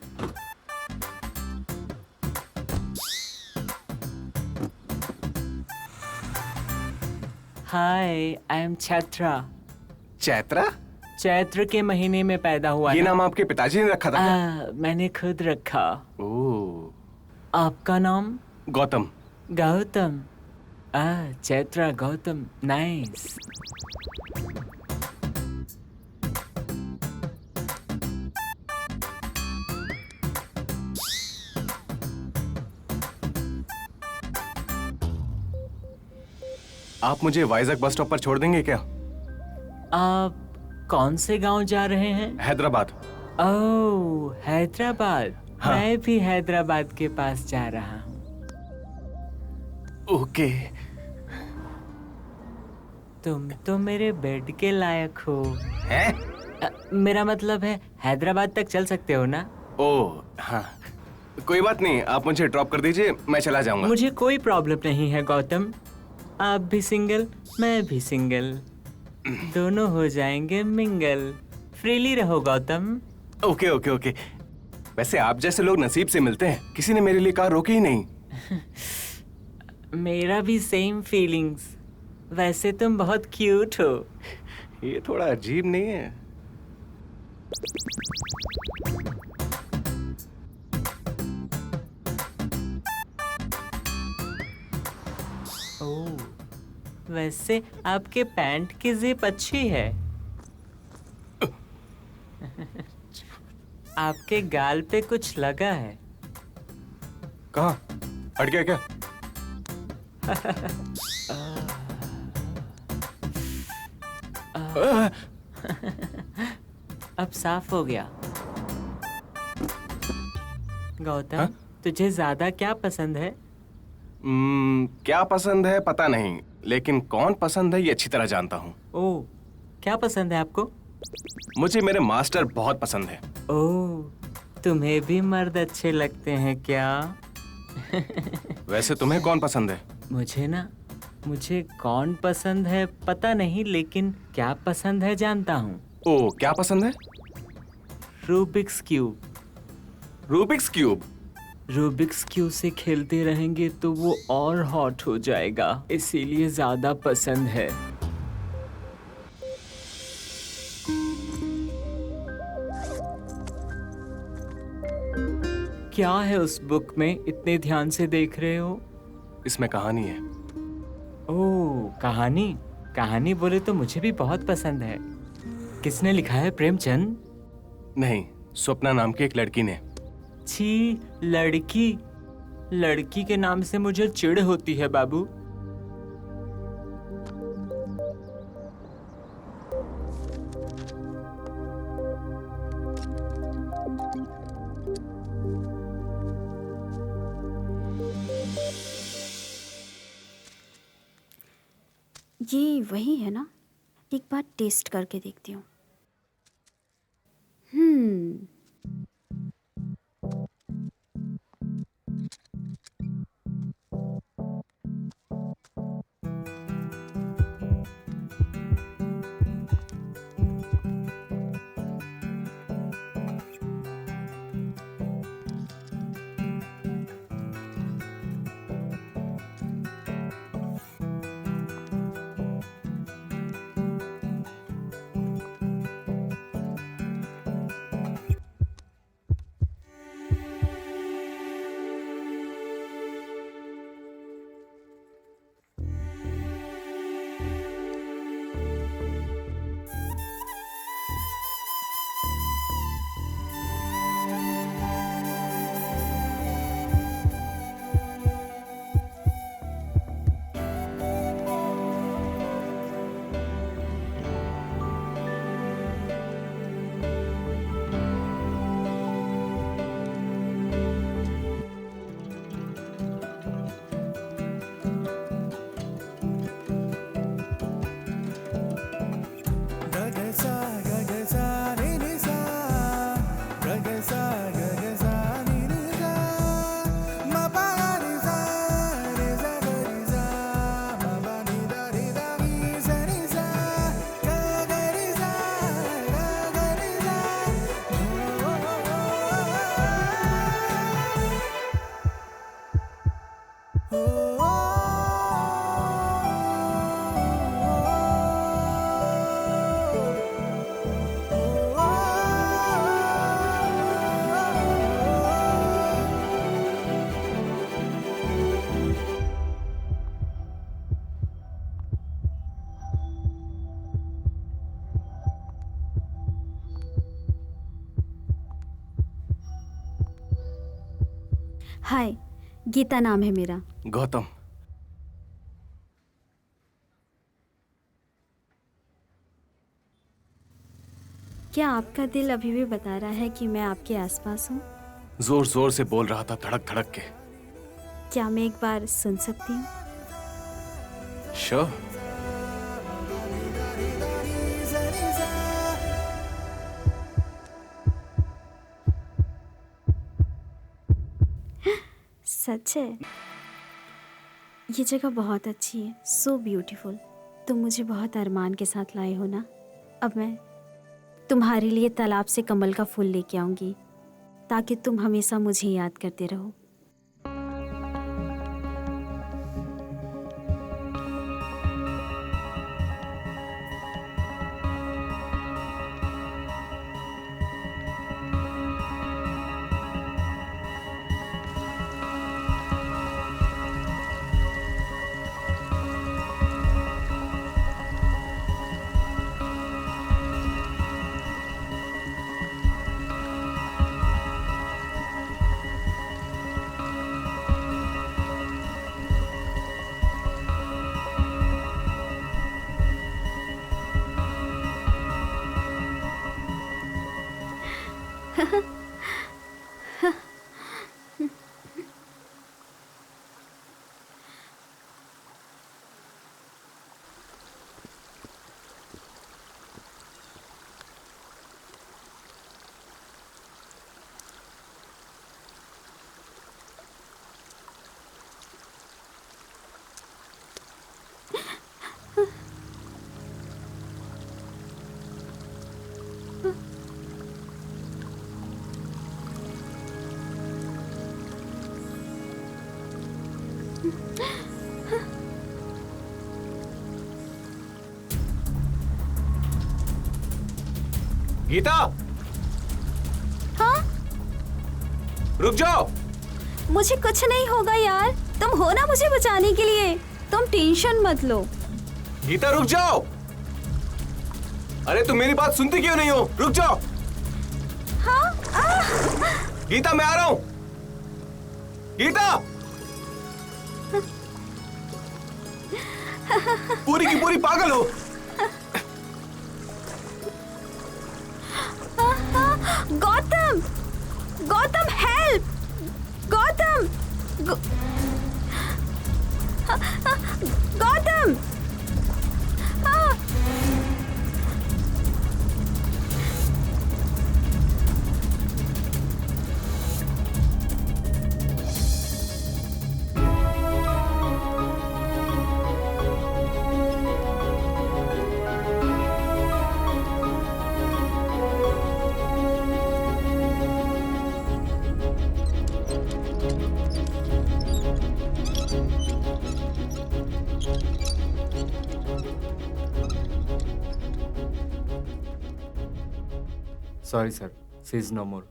Hi, I am छात्रा। चैत्रा? चैत्र के महीने में पैदा हुआ ये ना? नाम आपके पिताजी ने रखा था क्या? मैंने खुद रखा। ओह। आपका नाम? गौतम। गौतम। चैत्रा गौतम, नाइस। आप मुझे वाइजैक बस स्टॉप पर छोड़ देंगे क्या? आप कौन से गांव जा रहे हैं? हैदराबाद। ओह, हैदराबाद। हाँ। मैं भी हैदराबाद के पास जा रहा हूँ। ओके। तुम तो मेरे बेड के लायक हो। हैं? मेरा मतलब है हैदराबाद तक चल सकते हो ना? ओह हाँ, कोई बात नहीं, आप मुझे ड्रॉप कर दीजिए, मैं चला जाऊंगा। मुझे कोई प्रॉब्लम नहीं है गौतम। आप भी सिंगल, मैं भी सिंगल, दोनों हो जाएंगे मिंगल। फ्रीली रहो गौतम। Okay okay okay. वैसे आप जैसे लोग नसीब से मिलते हैं, किसी ने मेरे लिए कार रोकी ही नहीं। मेरा भी सेम फीलिंग्स। वैसे तुम बहुत क्यूट हो। ये थोड़ा अजीब नहीं है? ओह, वैसे आपके पैंट की जिप अच्छी है। आपके गाल पे कुछ लगा है। कहाँ? हट गया क्या? अब साफ हो गया। गौतम, हाँ? तुझे ज्यादा क्या पसंद है? क्या पसंद है पता नहीं, लेकिन कौन पसंद है ये अच्छी तरह जानता हूँ। ओह, क्या पसंद है आपको? मुझे मेरे मास्टर बहुत पसंद है। ओह, तुम्हें भी मर्द अच्छे लगते हैं क्या? वैसे तुम्हें कौन पसंद है? मुझे कौन पसंद है पता नहीं, लेकिन क्या पसंद है जानता हूँ। ओह, क्या पसंद है? Rubik's cube. Rubik's cube? Rubik's cube से खेलते रहेंगे तो वो और हॉट हो जाएगा, इसीलिए ज्यादा पसंद है। क्या है उस बुक में, इतने ध्यान से देख रहे हो? इसमें कहानी है। ओह, कहानी? कहानी बोले तो मुझे भी बहुत पसंद है। किसने लिखा है? प्रेमचंद? नहीं, स्वप्ना नाम की एक लड़की ने। छी, लड़की? लड़की के नाम से मुझे चिढ़ होती है बाबू। ये वही है ना? एक बार टेस्ट करके देखती हूँ। हाय, गीता नाम है मेरा। गौतम। क्या आपका दिल अभी भी बता रहा है कि मैं आपके आसपास हूँ? जोर जोर से बोल रहा था, धड़क धड़क के। क्या मैं एक बार सुन सकती हूँ? श्योर। सच है? ये जगह बहुत अच्छी है, सो ब्यूटीफुल। तुम मुझे बहुत अरमान के साथ लाए हो ना। अब मैं तुम्हारे लिए तालाब से कमल का फूल लेके आऊंगी ताकि तुम हमेशा मुझे याद करते रहो। गीता। हाँ? रुक जाओ। मुझे कुछ नहीं होगा यार, तुम हो ना मुझे बचाने के लिए। तुम टेंशन मत लो। गीता रुक जाओ। अरे तुम मेरी बात सुनती क्यों नहीं हो? रुक जाओ। हाँ? गीता मैं आ रहा हूं। गीता। पूरी की पूरी पागल हो। Gautam, Gautam help, Gautam, Gautam. Sorry, sir. She is no more.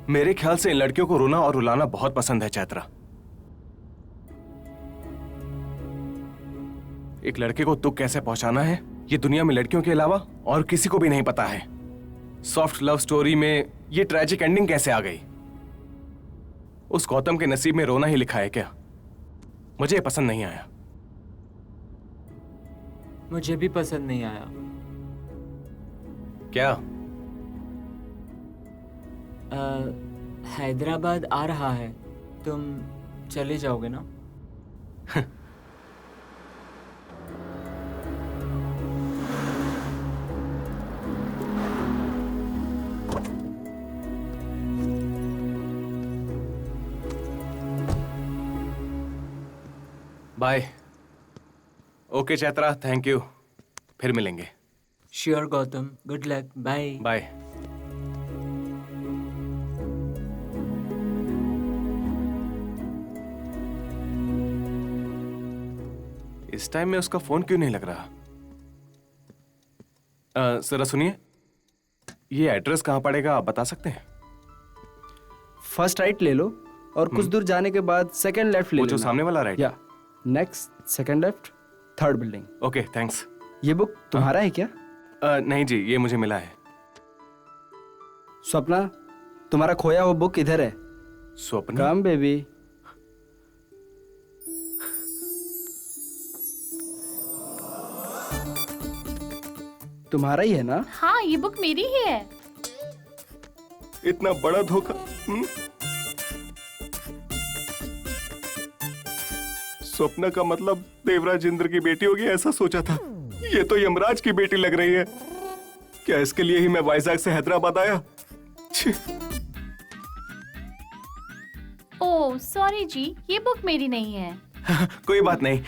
मेरे ख्याल से इन लड़कियों को रोना और रुलाना बहुत पसंद है चैत्रा। एक लड़के को दुख कैसे पहुंचाना है ये दुनिया में लड़कियों के अलावा और किसी को भी नहीं पता है। सॉफ्ट लव स्टोरी में ये ट्रेजिक एंडिंग कैसे आ गई? उस गौतम के नसीब में रोना ही लिखा है क्या? मुझे ये पसंद नहीं आया। मुझे भी पसंद नहीं आया। क्या? हैदराबाद आ रहा है, तुम चले जाओगे ना? Bye. Okay Chaitra, thank you. फिर मिलेंगे। Sure Gautam, good luck, bye. Bye. इस टाइम में उसका फोन क्यों नहीं लग रहा? जरा सुनिए, ये एड्रेस कहाँ पड़ेगा आप बता सकते हैं? फर्स्ट राइट ले लो और कुछ दूर जाने के बाद सेकंड लेफ्ट ले वो लेना। जो सामने वाला राइट? या next second left, third building. Okay thanks. ये बुक तुम्हारा है क्या? नहीं जी, ये मुझे मिला है। स्वप्ना, तुम्हारा खोया हुआ बुक इधर है। स्वप्न? Come baby. तुम्हारा ही है ना? हाँ, ये बुक मेरी ही है। इतना बड़ा धोखा। स्वप्ना का मतलब देवराज इंद्र की बेटी होगी ऐसा सोचा था। ये तो यमराज की बेटी लग रही है। क्या इसके लिए ही मैं वाइजैक से हैदराबाद आया? छी। ओह सॉरी जी, ये बुक मेरी नहीं है। कोई बात नहीं,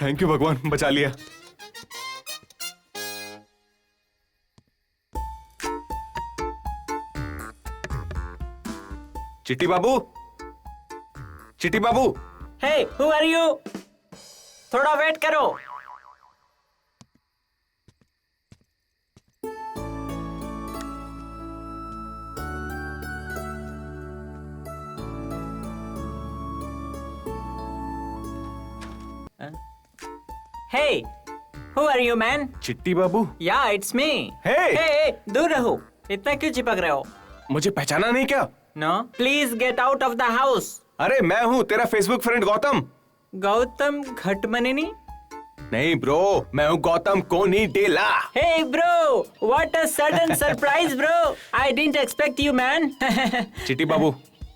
थैंक यू भगवान, बचा लिया। चिट्टी बाबू, चिट्टी बाबू। हे, हु आर यू? थोड़ा वेट करो। Hey, who are you, man? चिट्टी बाबू। Yeah, it's me. Hey! Hey, दूर रहो। इतना क्यों चिपक रहे हो? मुझे पहचाना नहीं क्या? No, please get out of the house. अरे मैं हूँ तेरा फेसबुक फ्रेंड गौतम। गौतम घटमनेनी? नहीं ब्रो, मैं हूँ Gautam कोनीडेला। Hey bro, what a sudden surprise bro. I didn't expect you, man. चिट्टी बाबू,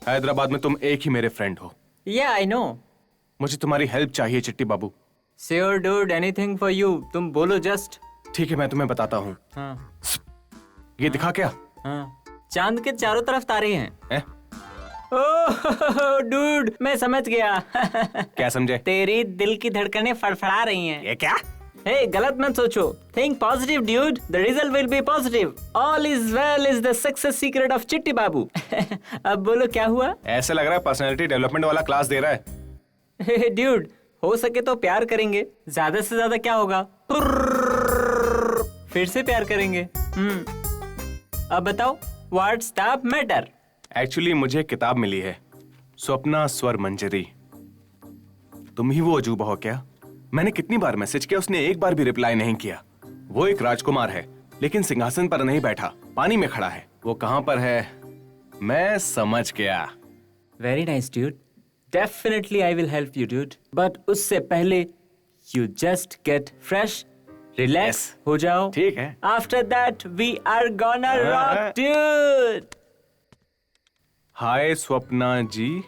हैदराबाद में तुम एक ही मेरे फ्रेंड हो। Yeah, I know. मुझे तुम्हारी हेल्प चाहिए चिट्टी बाबू। Sure dude, anything for you. तुम बोलो just. ठीक है, मैं तुम्हें बताता हूँ। हाँ, ये दिखा क्या? हाँ, चांद के चारों तरफ तारे हैं। है? ओह डूड, मैं समझ गया। क्या समझे? तेरी दिल की धड़कनें फड़फड़ा रही हैं। ये क्या? हे, गलत मत सोचो। Think positive, dude. The result will be positive. All is well is the success secret of चिट्टी बाबू। अब बोलो क्या हुआ? ऐसे लग रहा है पर्सनैलिटी डेवलपमेंट वाला क्लास दे रहा है। ड्यूड, हो सके तो प्यार करेंगे। ज्यादा से ज्यादा क्या होगा? फिर से प्यार करेंगे। अब बताओ, व्हाट्स द मैटर? एक्चुअली मुझे एक किताब मिली है, स्वप्ना स्वर मंजरी। तुम ही वो अजूबा हो क्या? मैंने कितनी बार मैसेज किया, उसने एक बार भी रिप्लाई नहीं किया। वो एक राजकुमार है, लेकिन सिंहासन पर नहीं बैठा, पानी में खड़ा है। वो कहां पर है मैं समझ गया। Very nice dude, definitely I will help you dude, but उससे पहले you just get fresh, relax हो जाओ। ठीक है। After that we are gonna rock dude. Hi Swapna ji,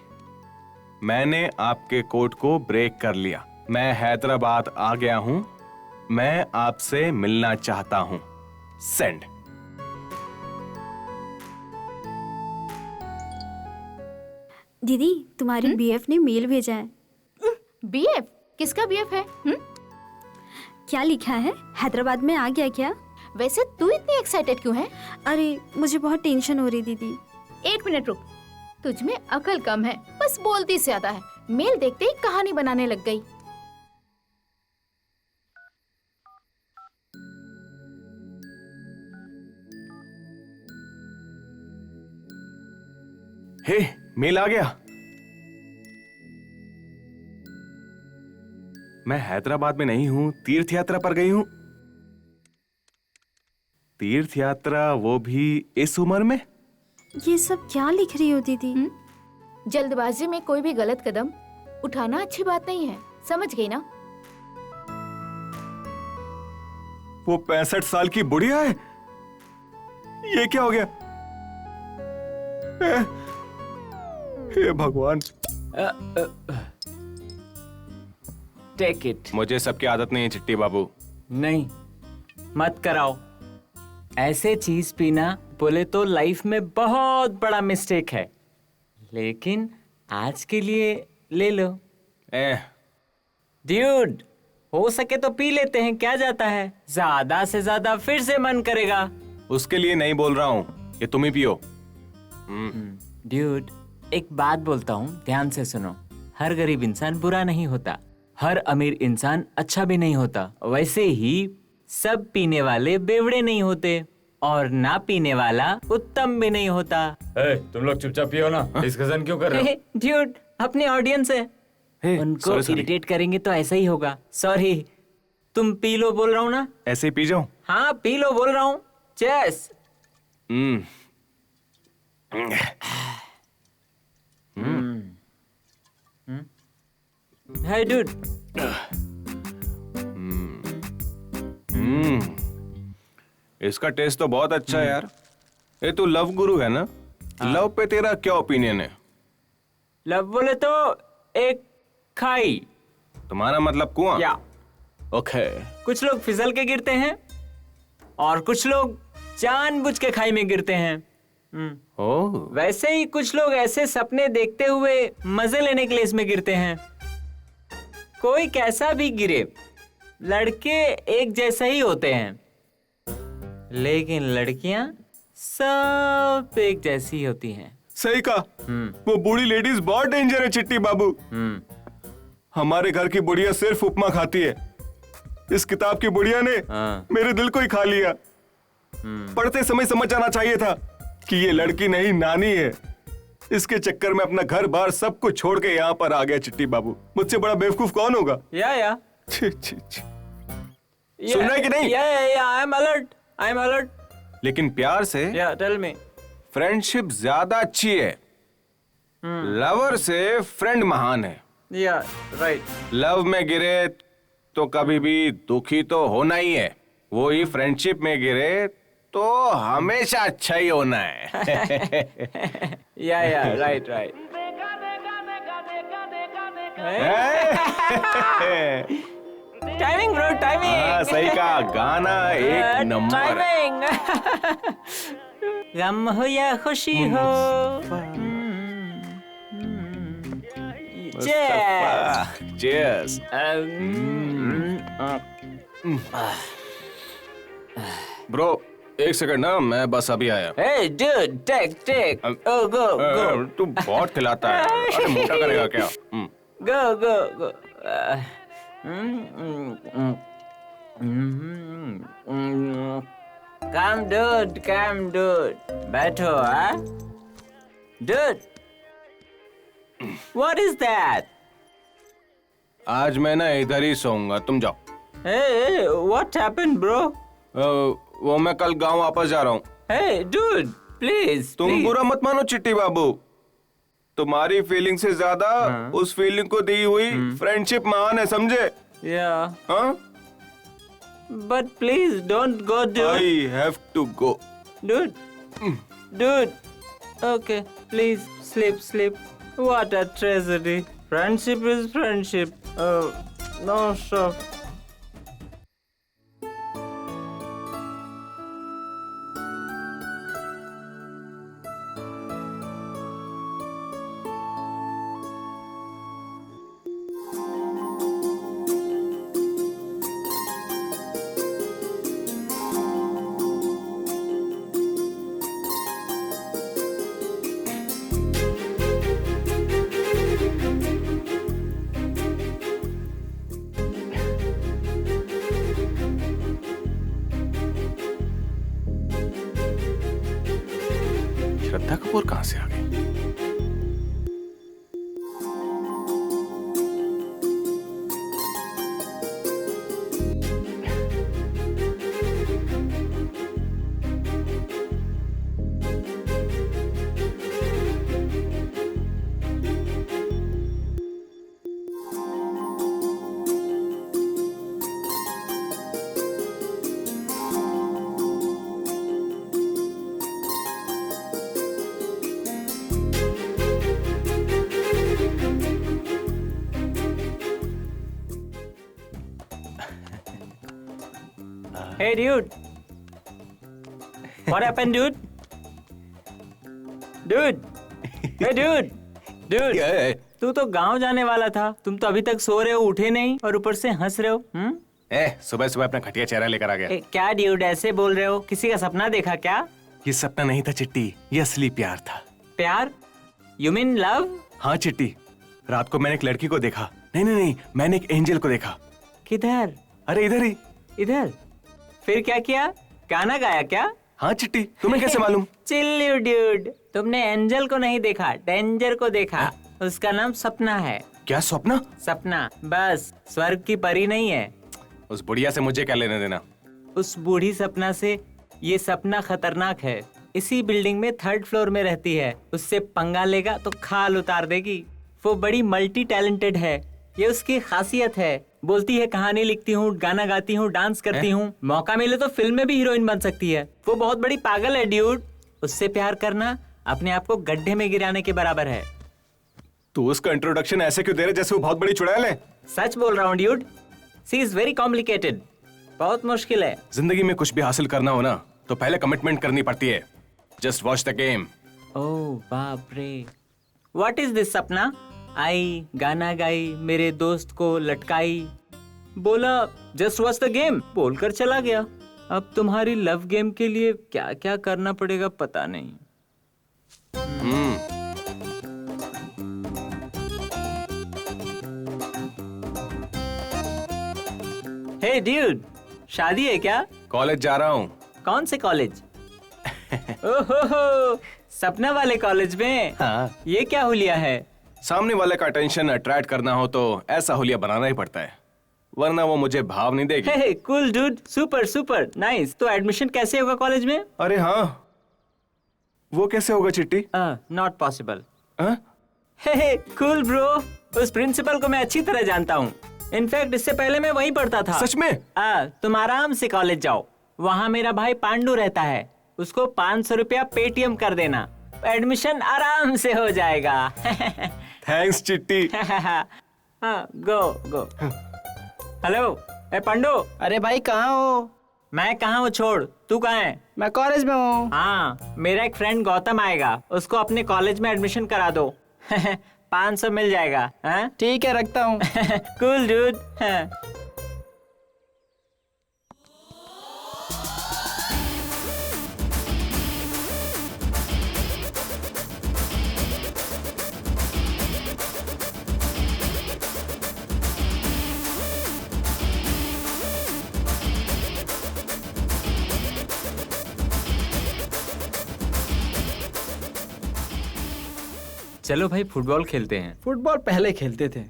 मैंने आपके कोड को ब्रेक कर लिया। मैं हैदराबाद आ गया हूं। मैं आपसे मिलना चाहता हूं। सेंड। दीदी, तुम्हारी बीएफ ने मेल भेजा है। बीएफ? किसका बीएफ है? क्या लिखा है? हैदराबाद में आ गया क्या? वैसे तू इतनी एक्साइटेड क्यों है? अरे मुझे बहुत टेंशन हो रही दीदी। एक मिनट रुक, तुझ में अकल कम है, बस बोलती ज्यादा है। मेल देखते ही कहानी बनाने लग गई। हे, मेल आ गया। मैं हैदराबाद में नहीं हूं, तीर्थ यात्रा पर गई हूं। तीर्थ यात्रा, वो भी इस उम्र में। ये सब क्या लिख रही हो दीदी? जल्दबाजी में कोई भी गलत कदम उठाना अच्छी बात नहीं है, समझ गई ना? वो 65 साल की बुढ़िया है। ये क्या हो गया? हे भगवान। Take it. मुझे सबकी आदत नहीं है चिट्टी बाबू। नहीं, मत कराओ। ऐसे चीज पीना बोले तो लाइफ में बहुत बड़ा मिस्टेक है, लेकिन आज के लिए ले लो। ड्यूड, हो सके तो पी लेते हैं, क्या जाता है? ज्यादा से ज्यादा फिर से मन करेगा। उसके लिए नहीं बोल रहा हूँ, ये तुम ही पियो। ड्यूड, एक बात बोलता हूँ, ध्यान से सुनो। हर गरीब इंसान बुरा नहीं होता, हर अमीर इंसान अच्छा भी नहीं होता। वैसे ही सब पीने वाले बेवड़े नहीं होते, और ना पीने वाला उत्तम भी नहीं होता। तुम लोग चुपचाप पियो ना, डिस्कशन क्यों कर रहे हो? ड्यूड, अपनी ऑडियंस है, उनको इरिटेट करेंगे तो ऐसा ही होगा। सॉरी, तुम पी लो बोल रहा हूँ ना। ऐसे ही पी जाऊं? हाँ, पी लो बोल रहा हूँ। चेस। Hey dude. इसका टेस्ट तो बहुत अच्छा है यार। ये तू लव गुरु है ना? लव पे तेरा क्या ओपिनियन है? लव बोले तो एक खाई। तुम्हारा मतलब कुआं? या ओके। कुछ लोग फिसल के गिरते हैं और कुछ लोग जानबूझ के खाई में गिरते हैं। वैसे ही कुछ लोग ऐसे सपने देखते हुए मजे लेने के लिए इसमें गिरते हैं। कोई कैसा भी गिरे, लड़के एक जैसे ही होते हैं, लेकिन लड़कियां सब एक जैसी होती हैं। सही कहा। वो बूढ़ी लेडीज बहुत डेंजर है चिट्टी बाबू। हमारे घर की बुढ़िया सिर्फ उपमा खाती है। इस किताब की बुढ़िया ने मेरे दिल को ही खा लिया। पढ़ते समय समझ जाना चाहिए था कि ये लड़की नहीं, नानी है। इसके चक्कर में अपना घर बार सब कुछ छोड़ के यहाँ पर आ गया चिट्टी बाबू। मुझसे बड़ा बेवकूफ कौन होगा? या छी छी छी। सुन रहा है कि नहीं? I am alert. लेकिन प्यार से टेल मी। फ्रेंडशिप ज्यादा अच्छी है। लवर से फ्रेंड महान है। या राइट। लव में गिरे तो कभी भी दुखी तो होना ही है। वो ही फ्रेंडशिप में गिरे तो हमेशा अच्छा ही होना है। या राइट। Timing bro, timing. सही कहा, गाना एक नंबर है। गम हो या खुशी हो। Cheers. ब्रो, एक सेकंड ना, मैं बस अभी आया। Hey dude, take. Go. तू बहुत खिलाता है। अरे मोटा करेगा क्या? Go. Come dude. बैठो, हाँ? Dude. What is that? आज मैं ना इधर ही सोऊंगा, तुम जाओ। Hey, what happened, bro? वो मैं कल गांव वापस जा रहा हूँ। Hey, dude, please. तुम बुरा मत मानो चिट्टी बाबू। तुम्हारी फीलिंग से ज्यादा उस फीलिंग को दी हुई फ्रेंडशिप महान है, समझे? Yeah. हाँ? But please don't go, dude. I have to go. Dude. Okay, please sleep. What a tragedy. Friendship is friendship. No stop. Shraddha Kapoor कहाँ से आ गई? Hey dude. What happened, dude? Dude. Hey dude. Dude. तू तो गांव जाने वाला था, तुम तो अभी तक सो रहे हो, उठे नहीं और ऊपर से हंस रहे हो। सुबह सुबह अपना घटिया चेहरा लेकर आ गया। क्या ड्यूड ऐसे बोल रहे हो? किसी का सपना देखा क्या? ये सपना नहीं था चिट्टी, ये असली प्यार था। प्यार? You mean love? हाँ चिट्टी, रात को मैंने एक लड़की को देखा। नहीं, मैंने एक एंजल को देखा। किधर? अरे इधर ही। इधर? फिर क्या किया? गाना गाया क्या? हाँ चिट्टी, तुम्हें कैसे मालूम? चिल्लू ड्यूड, तुमने एंजल को नहीं देखा, डेंजर को देखा। उसका नाम सपना है। क्या सपना? सपना, बस स्वर्ग की परी नहीं है। उस बुढ़िया से मुझे क्या लेने देना? उस बूढ़ी सपना से ये सपना खतरनाक है। इसी बिल्डिंग में 3rd फ्लोर में रहती है। उससे पंगा लेगा तो खाल उतार देगी। वो बड़ी मल्टी टैलेंटेड है, ये उसकी खासियत है। बोलती है कहानी लिखती हूँ, गाना गाती हूँ, डांस करती हूँ। मौका मिले तो फिल्म में भी हीरोइन बन सकती है। वो बहुत बड़ी पागल है ड्यूड। उससे प्यार करना अपने आप को गड्ढे में गिराने के बराबर है। तू उसका इंट्रोडक्शन ऐसे क्यों दे रहे जैसे वो बहुत बड़ी चुड़ैल है? सच बोल रहा हूँ dude. She is very complicated, बहुत मुश्किल है। जिंदगी में कुछ भी हासिल करना हो ना तो पहले कमिटमेंट करनी पड़ती है। Just watch the game. Oh बाप रे, व्हाट इज दिस सपना? आई, गाना गाई, मेरे दोस्त को लटकाई, बोला जस्ट वॉच द गेम, बोलकर चला गया। अब तुम्हारी लव गेम के लिए क्या क्या करना पड़ेगा पता नहीं। हे ड्यूड, शादी है क्या? कॉलेज जा रहा हूँ। कौन से कॉलेज? ओहो, सपना वाले कॉलेज में? हाँ। ये क्या हुलिया है? सामने वाले का अटेंशन अट्रैक्ट करना हो तो ऐसा हुलिया बनाना ही पड़ता है, वरना वो मुझे भाव नहीं देगी। Hey cool dude, super super nice. तो एडमिशन कैसे होगा कॉलेज में? अरे हाँ, वो कैसे होगा Chitti? Not possible. Hey cool bro, उस प्रिंसिपल को मैं अच्छी तरह जानता हूँ। इनफैक्ट इससे पहले मैं वहीं पढ़ता था। सच में? तुम आराम से कॉलेज जाओ, वहाँ मेरा भाई पांडू रहता है, उसको 500 रुपया पेटीएम कर देना, एडमिशन आराम से हो जाएगा। थैंक्स चिट्टी। गो गो। हेलो, ए पांडू। अरे भाई कहाँ हो? मैं कहाँ हूँ छोड़, तू कहाँ है? मैं कॉलेज में हूँ। हाँ, मेरा एक फ्रेंड गौतम आएगा, उसको अपने कॉलेज में एडमिशन करा दो। 500 मिल जाएगा। ठीक है, रखता हूँ। Cool dude. चलो भाई फुटबॉल खेलते हैं। फुटबॉल पहले खेलते थे,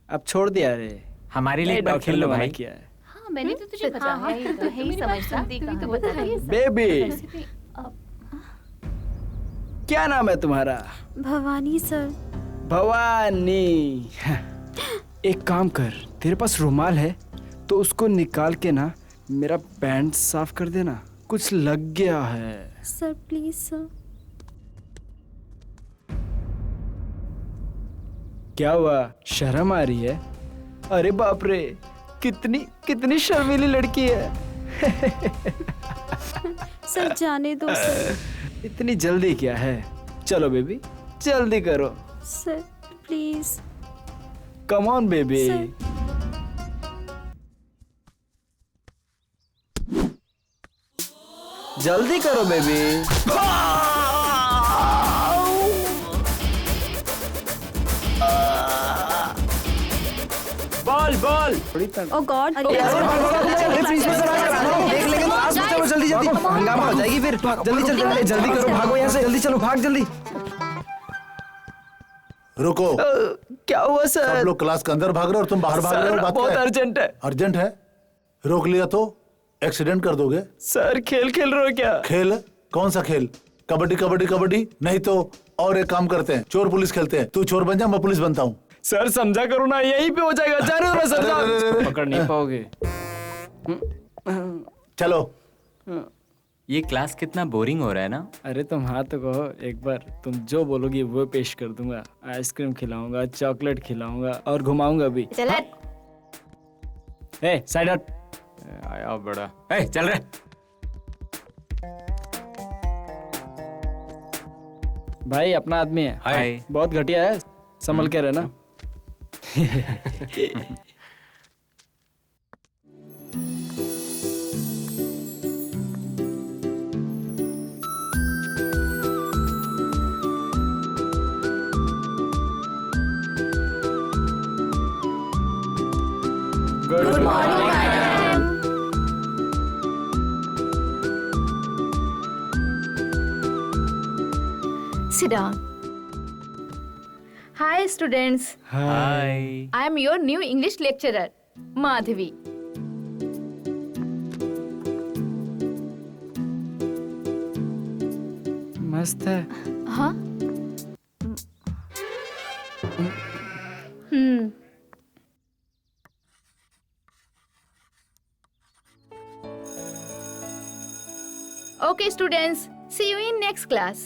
अब छोड़ दिया रे। हमारे लिए एक बार खेल लो भाई। किया है। हाँ मैंने तो तुझे बताया ही तो है ही समझदार तो बता रही है। बेबी, क्या नाम है तुम्हारा? भवानी सर। भवानी। एक काम कर, तेरे पास रुमाल है तो उसको निकाल के ना मेरा पैंट साफ कर देना, कुछ लग गया है। Sir please sir. क्या हुआ, शर्म आ रही है? अरे बाप रे, कितनी कितनी शर्मीली लड़की है। सर जाने दो सर। इतनी जल्दी क्या है? चलो बेबी, जल्दी करो। Sir please. Come on baby. जल्दी करो baby. Ball ball. Oh god. देख लेंगे तो आज चलो जल्दी जल्दी, हंगामा हो जाएगी फिर। जल्दी जल्दी जल्दी करो, भागो यहाँ से, जल्दी चलो, भाग जल्दी। रुको। क्या हुआ सर? सब लोग क्लास के अंदर भाग रहे हो और तुम बाहर भाग रहे हो। बात बहुत क्या है? अर्जेंट है। अर्जेंट है? रोक लिया तो एक्सीडेंट कर दोगे। सर खेल खेल रहे हो क्या? खेल? कौन सा खेल? कबड्डी कबड्डी कबड्डी? नहीं तो और एक काम करते हैं, चोर पुलिस खेलते हैं। तू चोर बन जा, मैं पुलिस बनता हूँ। सर समझा करो ना, यहीं पे हो जाएगा। जा रहे हो ना सर? पकड़ नहीं पाओगे। चलो। ये क्लास कितना बोरिंग हो रहा है ना। अरे तुम हाँ तो कहो एक बार, तुम जो बोलोगी वो पेश कर दूंगा। आइसक्रीम खिलाऊंगा, चॉकलेट खिलाऊंगा और घुमाऊंगा भी। चल ए साइड हट। आया बड़ा। ए, चल रहे। भाई अपना आदमी है। हाय। बहुत घटिया है, संभल के रहना। Good morning madam. Sit down. Hi students. Hi. I am your new English lecturer, Madhavi. मस्त है। हाँ? Hmm. Okay, students. See you in next class.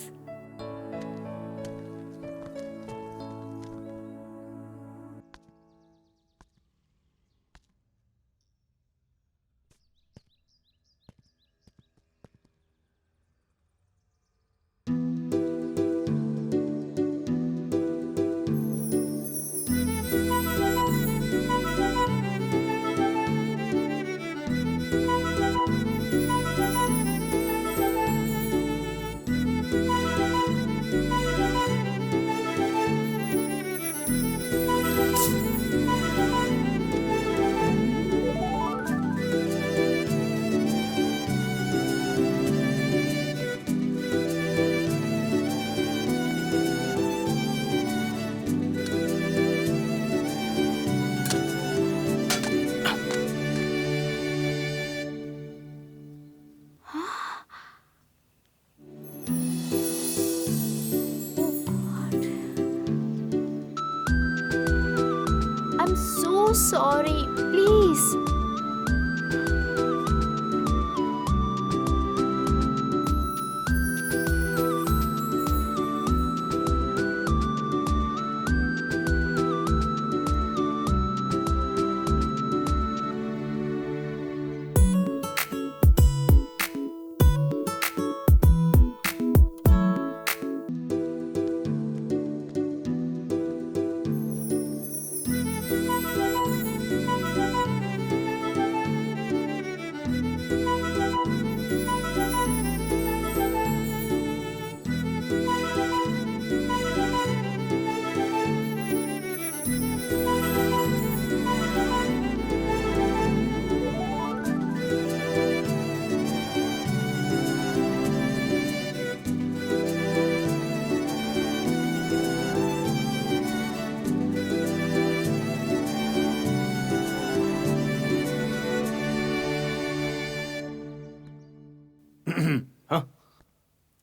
I'm so sorry. Please.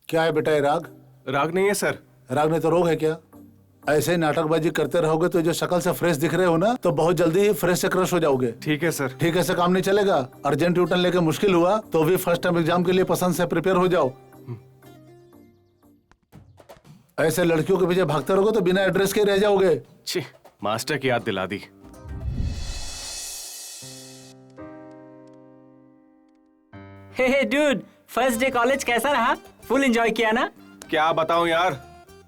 क्या है बेटा ये राग? राग नहीं है सर। राग नहीं तो रोग है क्या? ऐसे ही नाटकबाजी करते रहोगे तो जो शक्ल से फ्रेश दिख रहे हो ना, तो बहुत जल्दी ही फ्रेश से क्रश हो जाओगे। ठीक है सर। ठीक है, ऐसे काम नहीं चलेगा। अर्जेंट ट्यूटन लेके मुश्किल हुआ तो भी फर्स्ट टाइम एग्जाम के लिए पसंद से प्रिपेयर हो जाओ। ऐसे लड़कियों के पीछे भागते रहोगे तो बिना एड्रेस के रह जाओगे। छी, मास्टर की याद दिला दी। Hey dude, first day college कैसा रहा? फुल एंजॉय किया ना? क्या बताऊं यार,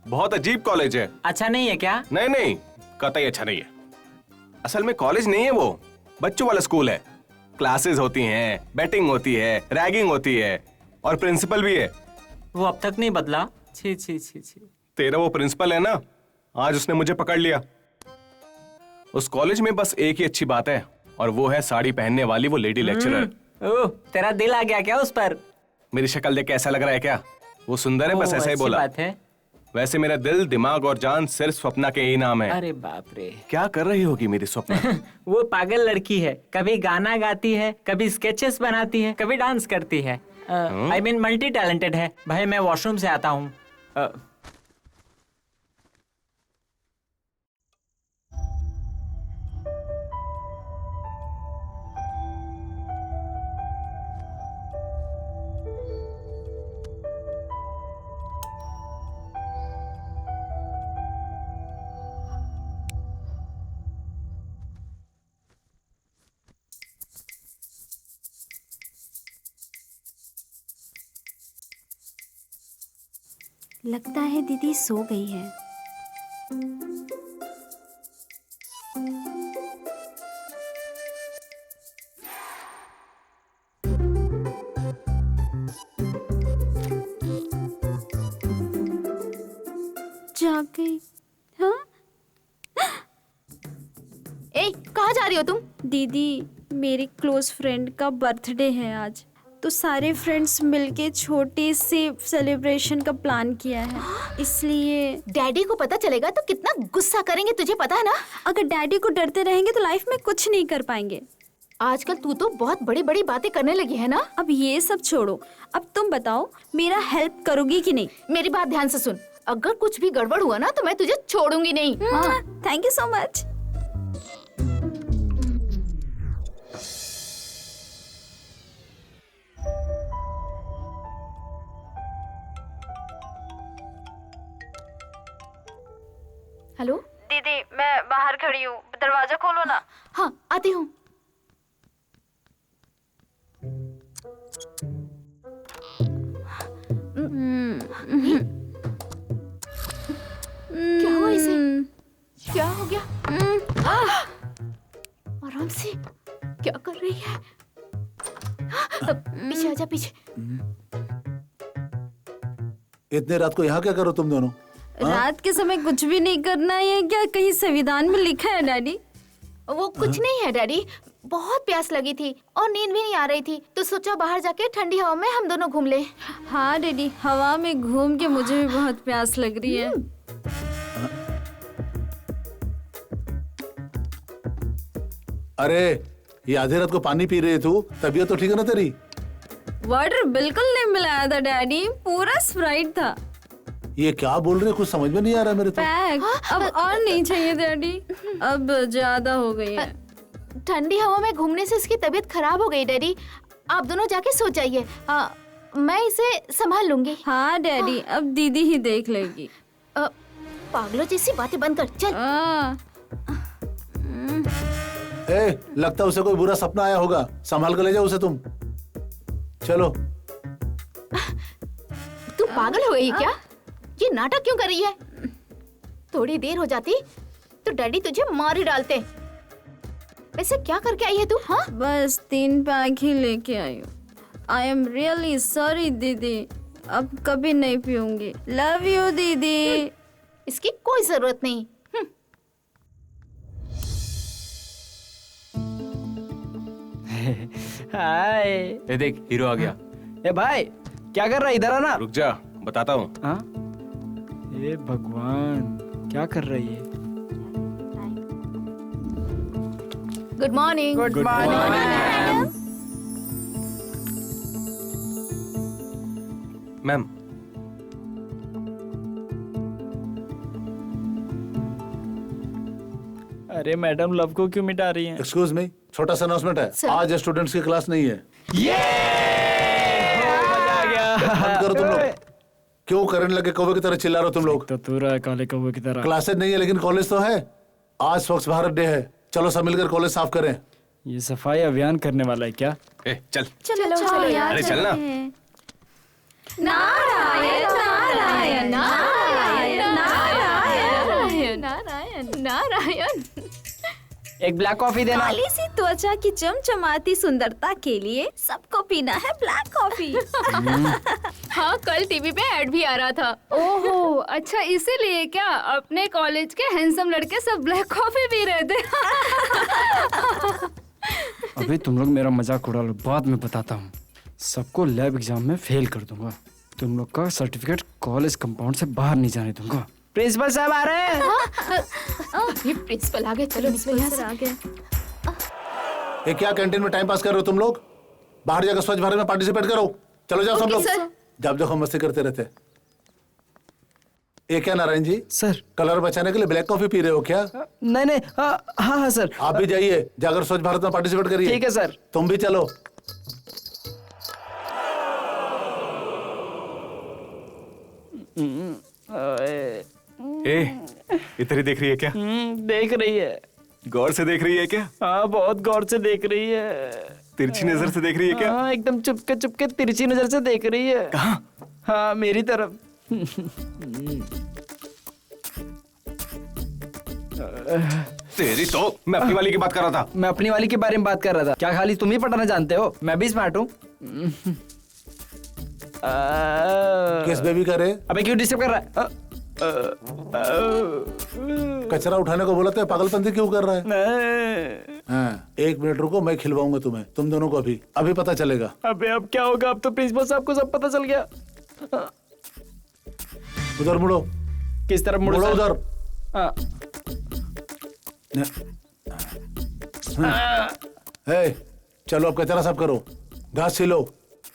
बहुत अजीब कॉलेज है। अच्छा नहीं है क्या? नहीं नहीं, कतई अच्छा नहीं है। असल में कॉलेज नहीं है वो, बच्चों वाला स्कूल है। क्लासेस होती हैं, बैटिंग होती है, रैगिंग होती है और प्रिंसिपल भी है। वो अब तक नहीं बदला? छी छी छी छी। तेरा वो प्रिंसिपल है ना, आज उसने मुझे पकड़ लिया। उस कॉलेज में बस एक ही अच्छी बात है और वो है साड़ी पहनने वाली वो लेडी लेक्चरर। ओह, तेरा दिल आ गया क्या उस पर? मेरी शक्ल देख के ऐसा लग रहा है क्या? वो सुंदर है, बस ऐसा ही अच्छी बोला। बात है। वैसे मेरा दिल, दिमाग और जान सिर्फ स्वप्ना के ही नाम है। अरे बाप रे। क्या कर रही होगी मेरी स्वप्ना? वो पागल लड़की है, कभी गाना गाती है, कभी स्केचेस बनाती है, कभी डांस करती है। आई मीन मल्टी टैलेंटेड है। भाई मैं वॉशरूम से आता हूँ। लगता है दीदी सो गई है। जाग गई। हाँ? ए, कहाँ जा रही हो तुम? दीदी, मेरी क्लोज फ्रेंड का बर्थडे है आज, तो सारे फ्रेंड्स मिलके छोटे से सेलिब्रेशन का प्लान किया है, इसलिए। डैडी को पता चलेगा तो कितना गुस्सा करेंगे, तुझे पता है ना? अगर डैडी को डरते रहेंगे तो लाइफ में कुछ नहीं कर पाएंगे। आजकल तू तो बहुत बड़ी बड़ी बातें करने लगी है ना? अब ये सब छोड़ो, अब तुम बताओ मेरा हेल्प करोगी कि नहीं? मेरी बात ध्यान से सुन, अगर कुछ भी गड़बड़ हुआ ना तो मैं तुझे छोड़ूंगी नहीं। हाँ। Thank you so much. Hello दीदी, मैं बाहर खड़ी हूँ, दरवाजा खोलो ना। हाँ, आती हूँ। क्या हुआ इसे? क्या हो गया? आराम से, क्या कर रही है? पीछे आजा, पीछे। इतने रात को यहाँ क्या करो तुम दोनों? रात के समय कुछ भी नहीं करना है क्या? कहीं संविधान में लिखा है डैडी? वो कुछ नहीं है डैडी, बहुत प्यास लगी थी और नींद भी नहीं आ रही थी, तो सोचा बाहर जाके ठंडी हवा में हम दोनों घूम ले। हाँ डैडी, हवा में घूम के मुझे भी बहुत प्यास लग रही है। अरे ये आधी रात को पानी पी रही तू, तबीयत तो ठीक है ना तेरी? वाटर बिल्कुल नहीं मिलाया था डैडी, पूरा स्प्राइट था। ये क्या बोल रही है, कुछ समझ में नहीं आ रहा मेरे तो। पैक, अब और नहीं चाहिए डैडी, अब ज्यादा हो गई है। ठंडी हवा में घूमने से इसकी तबीयत खराब हो गई डैडी, आप दोनों जाके सो जाइए, मैं इसे संभाल लूंगी। हाँ डैडी, अब दीदी ही देख लेगी। पागलों जैसी बातें बंद कर, चल। ए, लगता है उसे कोई बुरा सपना आया होगा, संभाल कर ले जाओ उसे तुम। चलो। तू पागल हो गई क्या? ये नाटक क्यों कर रही है? थोड़ी देर हो जाती तो डैडी तुझे मार ही डालते। वैसे क्या करके आई है तू? हाँ, बस 3 पैक ही लेके आई हूँ। आई एम रियली सॉरी दीदी, अब कभी नहीं पीऊंगी। लव यू दीदी। इसकी कोई जरूरत नहीं। हाय। ये देख, हीरो आ गया। ए भाई, क्या कर रहा है? इधर आना। रुक जा, बताता हूँ। हाँ? ए भगवान, क्या कर रही है? Good morning. Good morning ma'am. अरे मैडम, लव को क्यों मिटा रही हैं? एक्सक्यूज मी, छोटा सा अनाउंसमेंट है, आज स्टूडेंट्स की क्लास नहीं है। मजा आ गया। बंद करो तुम लोग। क्यों करने लगे कौवे की तरह चिल्ला रहे हो तुम लोग? तो तू रहा काले कौवे की तरह। क्लासेज नहीं है लेकिन कॉलेज तो है। आज स्वच्छ भारत डे है, चलो सब मिलकर कॉलेज साफ करें। ये सफाई अभियान करने वाला है क्या? चल चलो यार, अरे चलना। नारायण नारायण नारायण नारायण नारायण नारायण। एक ब्लैक कॉफी देना। काली सी त्वचा की चमचमाती सुंदरता के लिए सबको पीना है ब्लैक कॉफी। हाँ, कल टीवी पे ऐड भी आ रहा था। ओहो, अच्छा इसीलिए क्या अपने कॉलेज के हैंडसम लड़के सब ब्लैक कॉफी पी रहे थे? अभी तुम लोग मेरा मजाक उड़ा लो, बाद में बताता हूँ। सबको लैब एग्जाम में फेल कर दूंगा। तुम लोग का सर्टिफिकेट कॉलेज कंपाउंड से बाहर नहीं जाने दूंगा। प्रिंसिपल साहब आ रहे हैं। ये प्रिंसिपल आ गए, चलो प्रिंसिपल आ गए। ये क्या कैंटीन में टाइम पास कर रहे हो तुम लोग? बाहर जाकर स्वच्छ भारत में पार्टिसिपेट करो। चलो जाओ सब लोग। जब देखो मस्ती करते रहते। ये क्या नारायण जी सर, कलर बचाने के लिए ब्लैक कॉफी पी रहे हो क्या? नहीं, हाँ सर। आप भी जाइए, जाकर स्वच्छ भारत में पार्टिसिपेट करिए। ठीक है सर। तुम भी चलो। इधर ही देख रही है क्या? देख रही है। गौर से देख रही है क्या? हाँ, बहुत गौर से देख रही है। तिरछी नजर से देख रही है क्या? हाँ, एकदम चुपके चुपके तिरछी नजर से देख रही है। कहाँ? हाँ, मेरी तरफ। तेरी तो मैं अपनी वाली की बात कर रहा था। मैं अपनी वाली के बारे में बात कर रहा था। क्या खाली तुम ही पटाना जानते हो? मैं भी स्मार्ट हूँ। किस बेबी का रे? अबे क्यों डिस्टर्ब कर रहा है? कचरा उठाने को बोला तो पागलपंती क्यों कर रहा है? हाँ, 1 मिनट रुको, मैं खिलवाऊंगा तुम्हें, तुम दोनों को अभी पता चलेगा। अबे अब क्या होगा? अब तो प्रिंसिपल साहब को सब पता चल गया। उधर मुड़ो। किस तरफ मुड़ो? मुड़ो उधर। चलो अब कचरा साफ करो, घास छिलो।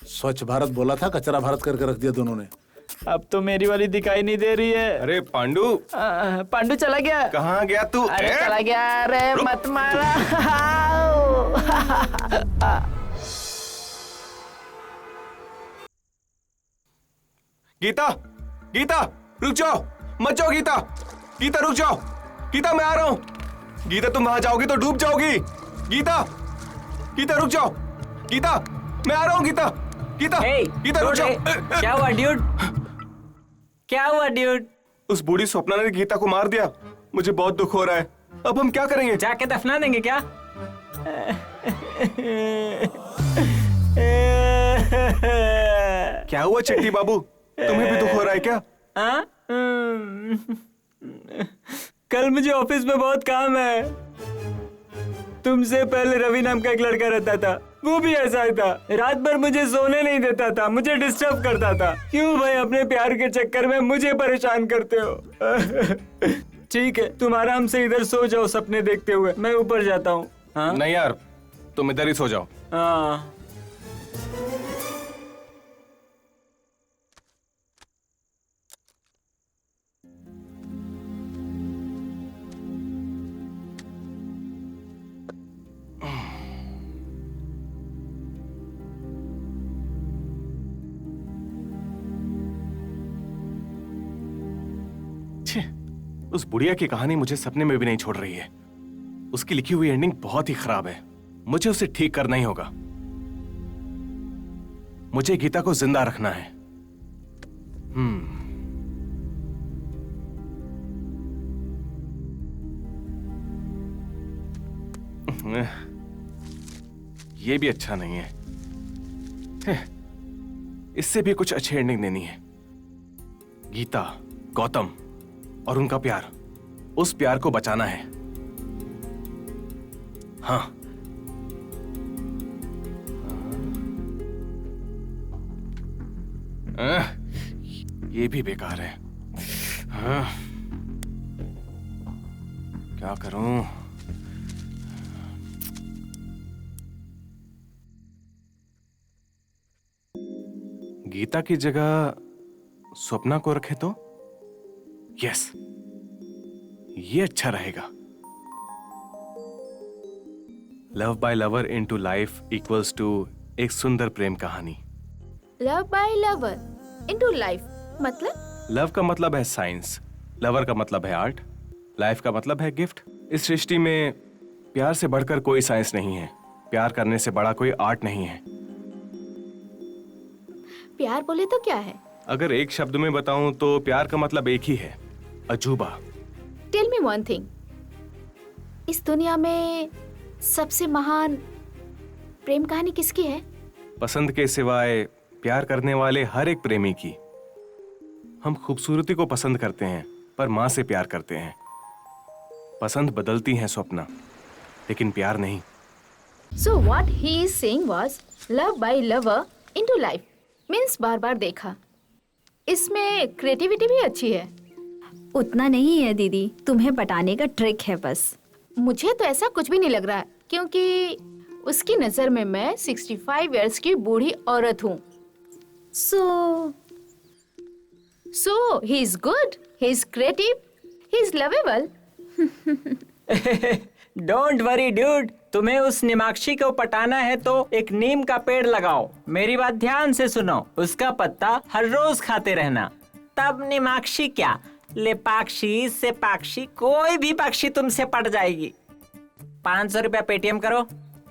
स्वच्छ भारत बोला था, कचरा भारत करके रख दिया दोनों ने। अब तो मेरी वाली दिखाई नहीं दे रही है। अरे पांडू, पांडू चला गया। कहाँ गया तू? अरे चला गया। अरे मत मारा। गीता, गीता रुक जाओ, मत जाओ गीता। गीता रुक जाओ। गीता मैं आ रहा हूँ। गीता तुम वहां जाओगी तो डूब जाओगी। गीता, गीता रुक जाओ। गीता मैं आ रहा हूँ। गीता, गीता, गीता रुक जाओ। क्या हुआ ड्यूड? क्या हुआ ड्यूड? उस बूढ़ी स्वप्ना ने गीता को मार दिया। मुझे बहुत दुख हो रहा है। अब हम क्या करेंगे? जाके दफना देंगे क्या? क्या हुआ चिट्टी बाबू, तुम्हें भी दुख हो रहा है क्या? कल मुझे ऑफिस में बहुत काम है। तुमसे पहले रवि नाम का एक लड़का रहता था, वो भी ऐसा ही था। रात भर मुझे सोने नहीं देता था, मुझे डिस्टर्ब करता था। क्यों भाई अपने प्यार के चक्कर में मुझे परेशान करते हो? ठीक है, तुम आराम से इधर सो जाओ सपने देखते हुए, मैं ऊपर जाता हूँ। नहीं यार, तुम इधर ही सो जाओ। हाँ। उस बुढ़िया की कहानी मुझे सपने में भी नहीं छोड़ रही है। उसकी लिखी हुई एंडिंग बहुत ही खराब है। मुझे उसे ठीक करना ही होगा। मुझे गीता को जिंदा रखना है। ये भी अच्छा नहीं है। इससे भी कुछ अच्छी एंडिंग देनी है। गीता, गौतम और उनका प्यार, उस प्यार को बचाना है। हाँ, ये भी बेकार है। हाँ, क्या करूं? गीता की जगह स्वप्ना को रखे तो? यस, ये अच्छा रहेगा। Love by lover into life equals to एक सुंदर प्रेम कहानी। Love by lover into life मतलब? लव का मतलब है साइंस, लवर का मतलब है आर्ट, लाइफ का मतलब है गिफ्ट। इस सृष्टि में प्यार से बढ़कर कोई साइंस नहीं है, प्यार करने से बड़ा कोई आर्ट नहीं है। प्यार बोले तो क्या है? अगर एक शब्द में बताऊं तो प्यार का मतलब एक ही है, अजूबा। टेल मी वन थिंग, इस दुनिया में सबसे महान प्रेम कहानी किसकी है? पसंद के सिवाय प्यार करने वाले हर एक प्रेमी की। हम खूबसूरती को पसंद करते हैं पर मां से प्यार करते हैं। पसंद बदलती है स्वप्ना, लेकिन प्यार नहीं। So what he is saying was love by lover into life means बार बार देखा। इसमें क्रिएटिविटी भी अच्छी है। उतना नहीं है दीदी, तुम्हें पटाने का ट्रिक है बस। मुझे तो ऐसा कुछ भी नहीं लग रहा है, क्योंकि उसकी नजर में मैं 65 इयर्स की बूढ़ी औरत हूँ। So he is good, he is creative, he is lovable. Don't worry dude, तुम्हें उस निमाक्षी को पटाना है तो एक नीम का पेड़ लगाओ। मेरी बात ध्यान से सुनो, उसका पत्ता हर रोज खाते रहना। तब निमाक्षी क्या, लेपाक्षी से पाक्षी, कोई भी पक्षी तुमसे पट जाएगी। 500 रुपया पेटीएम करो।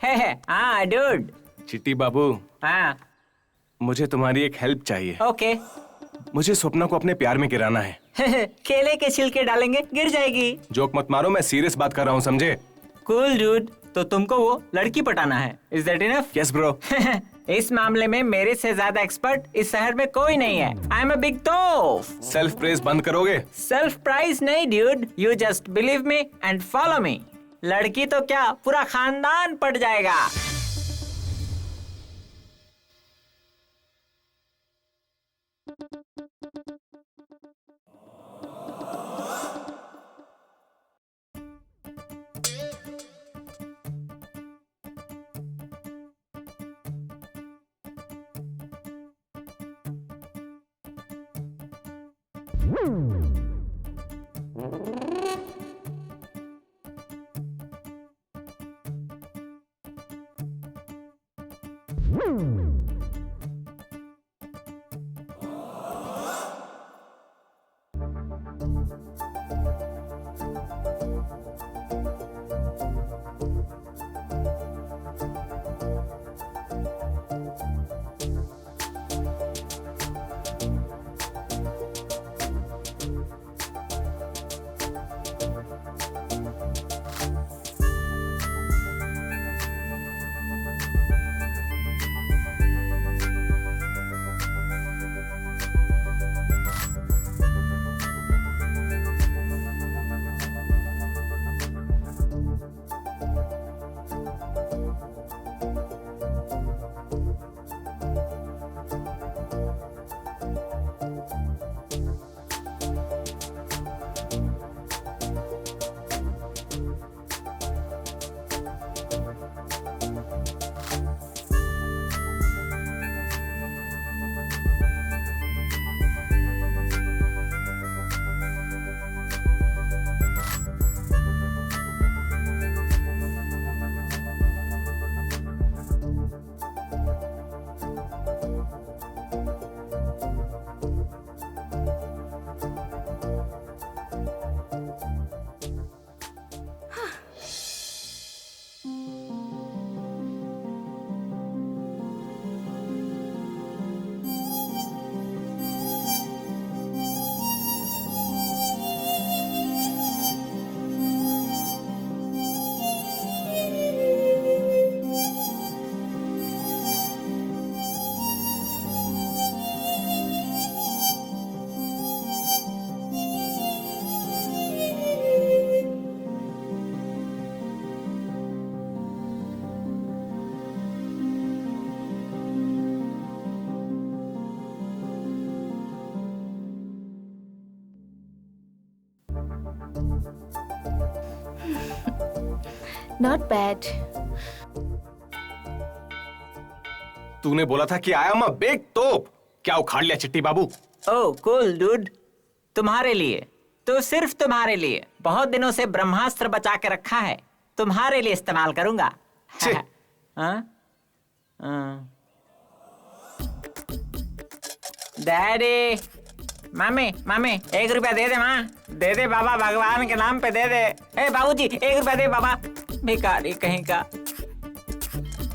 है हाँ ड्यूड। चिट्टी बाबू, हाँ मुझे तुम्हारी एक हेल्प चाहिए। ओके। मुझे स्वप्ना को अपने प्यार में गिराना है। केले के छिलके डालेंगे गिर जाएगी। जोक मत मारो, मैं सीरियस बात कर रहा हूँ, समझे? कूल डूड, तो तुमको वो लड़की पटाना है। Is that enough? Yes bro. इस मामले में मेरे से ज्यादा एक्सपर्ट इस शहर में कोई नहीं है। आई एम अ बिग तोफ। सेल्फ प्रेज बंद करोगे? सेल्फ प्राइज नहीं dude, you just believe me and follow me. लड़की तो क्या, पूरा खानदान पट जाएगा। Not bad. तूने बोला था कि आई एम अ बिग तोप, क्या उखाड़ लिया चिट्टी बाबू? ओह कूल डूड, तुम्हारे लिए, तो सिर्फ तुम्हारे लिए बहुत दिनों से ब्रह्मास्त्र बचा के रखा है, तुम्हारे लिए इस्तेमाल करूंगा। डैडी, मामी मामी 1 रुपया दे दे माँ, दे दे बाबा, भगवान के नाम पे दे दे। ए बाबूजी 1 रुपया दे बाबा, भिखारी कहीं का।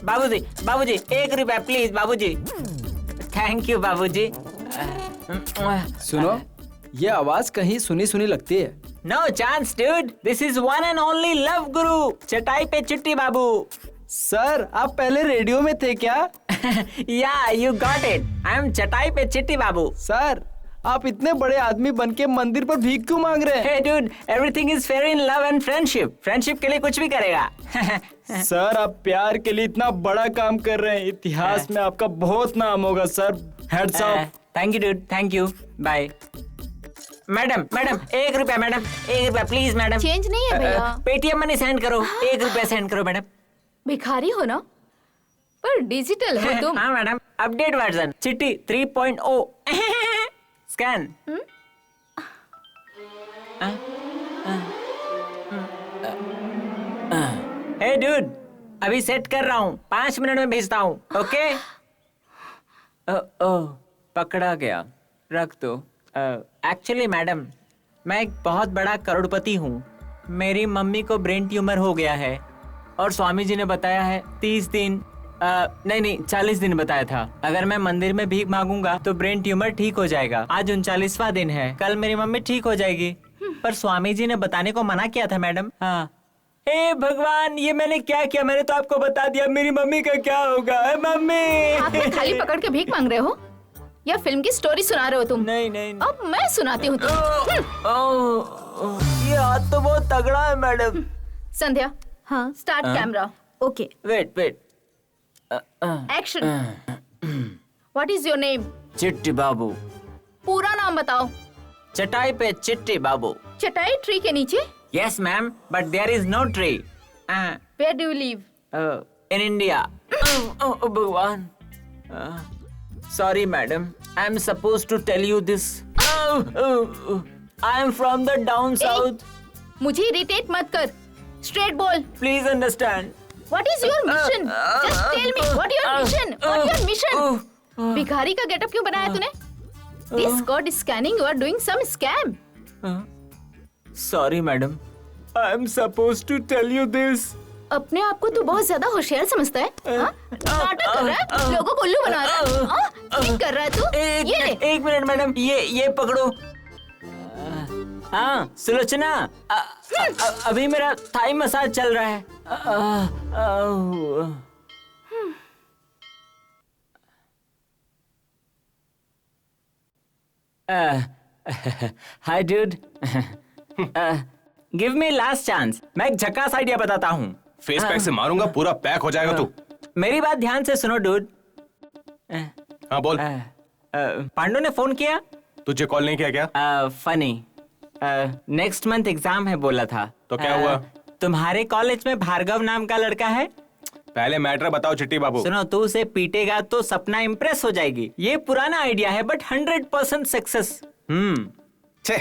बाबूजी बाबूजी 1 रुपया प्लीज बाबूजी। थैंक यू बाबूजी। सुनो, ये आवाज कहीं सुनी सुनी लगती है। No chance dude, this is one and only love guru, चटाई पे चिट्टी बाबू। सर, आप पहले रेडियो में थे क्या? या you got it, I am चटाई पे चिट्टी बाबू। सर, आप इतने बड़े आदमी बन के मंदिर पर भीख क्यों मांग रहे हैं? Hey dude, everything is fair in love and friendship. Friendship के लिए कुछ भी करेगा। सर, आप प्यार के लिए इतना बड़ा काम कर रहे हैं, इतिहास में आपका बहुत नाम होगा sir. Heads up. Thank you dude, thank you, bye. Madam madam 1 रुपया मैडम, 1 रुपया प्लीज मैडम। चेंज नहीं है भैया। पेटीएम मनी सेंड करो, 1 रुपया सेंड करो मैडम। भिखारी हो ना, पर डिजिटल हो तुम। हाँ मैडम, अपडेट वर्जन चिट्टी 3.0 स्कैन। हे डूड, अभी सेट कर रहा हूँ, 5 मिनट में भेजता हूँ, ओके? पकड़ा गया, रख दो। एक्चुअली मैडम, मैं एक बहुत बड़ा करोड़पति हूँ। मेरी मम्मी को ब्रेन ट्यूमर हो गया है और स्वामी जी ने बताया है 30 दिन नहीं नहीं 40 दिन बताया था। अगर मैं मंदिर में भीख मांगूंगा तो ब्रेन ट्यूमर ठीक हो जाएगा। आज 39वां दिन है, कल मेरी मम्मी ठीक हो जाएगी। पर स्वामी जी ने बताने को मना किया था मैडम। हाँ। हे भगवान, ये मैंने क्या किया? मैंने तो आपको बता दिया, मेरी मम्मी का क्या होगा? मम्मी हाथ में थाली पकड़ के भीख मांग रहे हो या फिल्म की स्टोरी सुना रहे हो तुम? नहीं नहीं, नहीं। अब मैं सुनाती हूँ तुम। ये हाथ तो बहुत तगड़ा है मैडम। संध्या, हाँ start camera. Okay. Wait action. What is your name? Chitti Babu. पूरा नाम बताओ। चटाई पे चिट्टी बाबू। चटाई ट्री के नीचे? Yes, ma'am, but there is no tree. Where do you live? In India. भगवान. Sorry, madam. I am supposed to tell you this. I am from the down south. मुझे इरिटेट मत कर। Straight बोल। Please understand. What is your mission? Just tell me what your mission? What your mission? भिखारी का getup क्यों बनाया तूने? This code is scanning. You are doing some scam. Sorry, madam. I am supposed to tell you this. अपने आप को तू बहुत ज्यादा होशियार समझता है? नाटक कर रहा है? लोगों को उल्लू बना रहा है? ठीक कर रहा है तू? ये ले। एक मिनट मैडम, ये पकड़ो। हाँ सुलोचना, अभी मेरा थाई मसाज चल रहा है। Hi dude, give me last chance. मैं एक झक्कास आइडिया बताता हूँ। फेस पैक से मारूंगा, पूरा पैक हो जाएगा तू। मेरी बात ध्यान से सुनो डूड। हाँ बोल। पांडु ने फोन किया? तुझे कॉल नहीं किया क्या? फनी, नेक्स्ट मंथ एग्जाम है बोला था। तो क्या हुआ? तुम्हारे कॉलेज में भार्गव नाम का लड़का है। पहले मैटर बताओ चिट्टी बाबू। सुनो, तू उसे पीटेगा तो सपना इम्प्रेस हो जाएगी। ये पुराना आइडिया है बट 100% सक्सेस। छे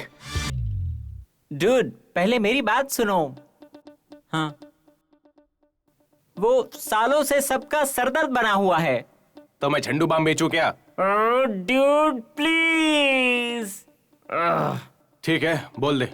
डूड, पहले मेरी बात सुनो। हाँ, वो सालों से सबका सरदर्द बना हुआ है। तो मैं झंडू बाम बेचूं क्या? Dude please. ठीक है, बोल दे।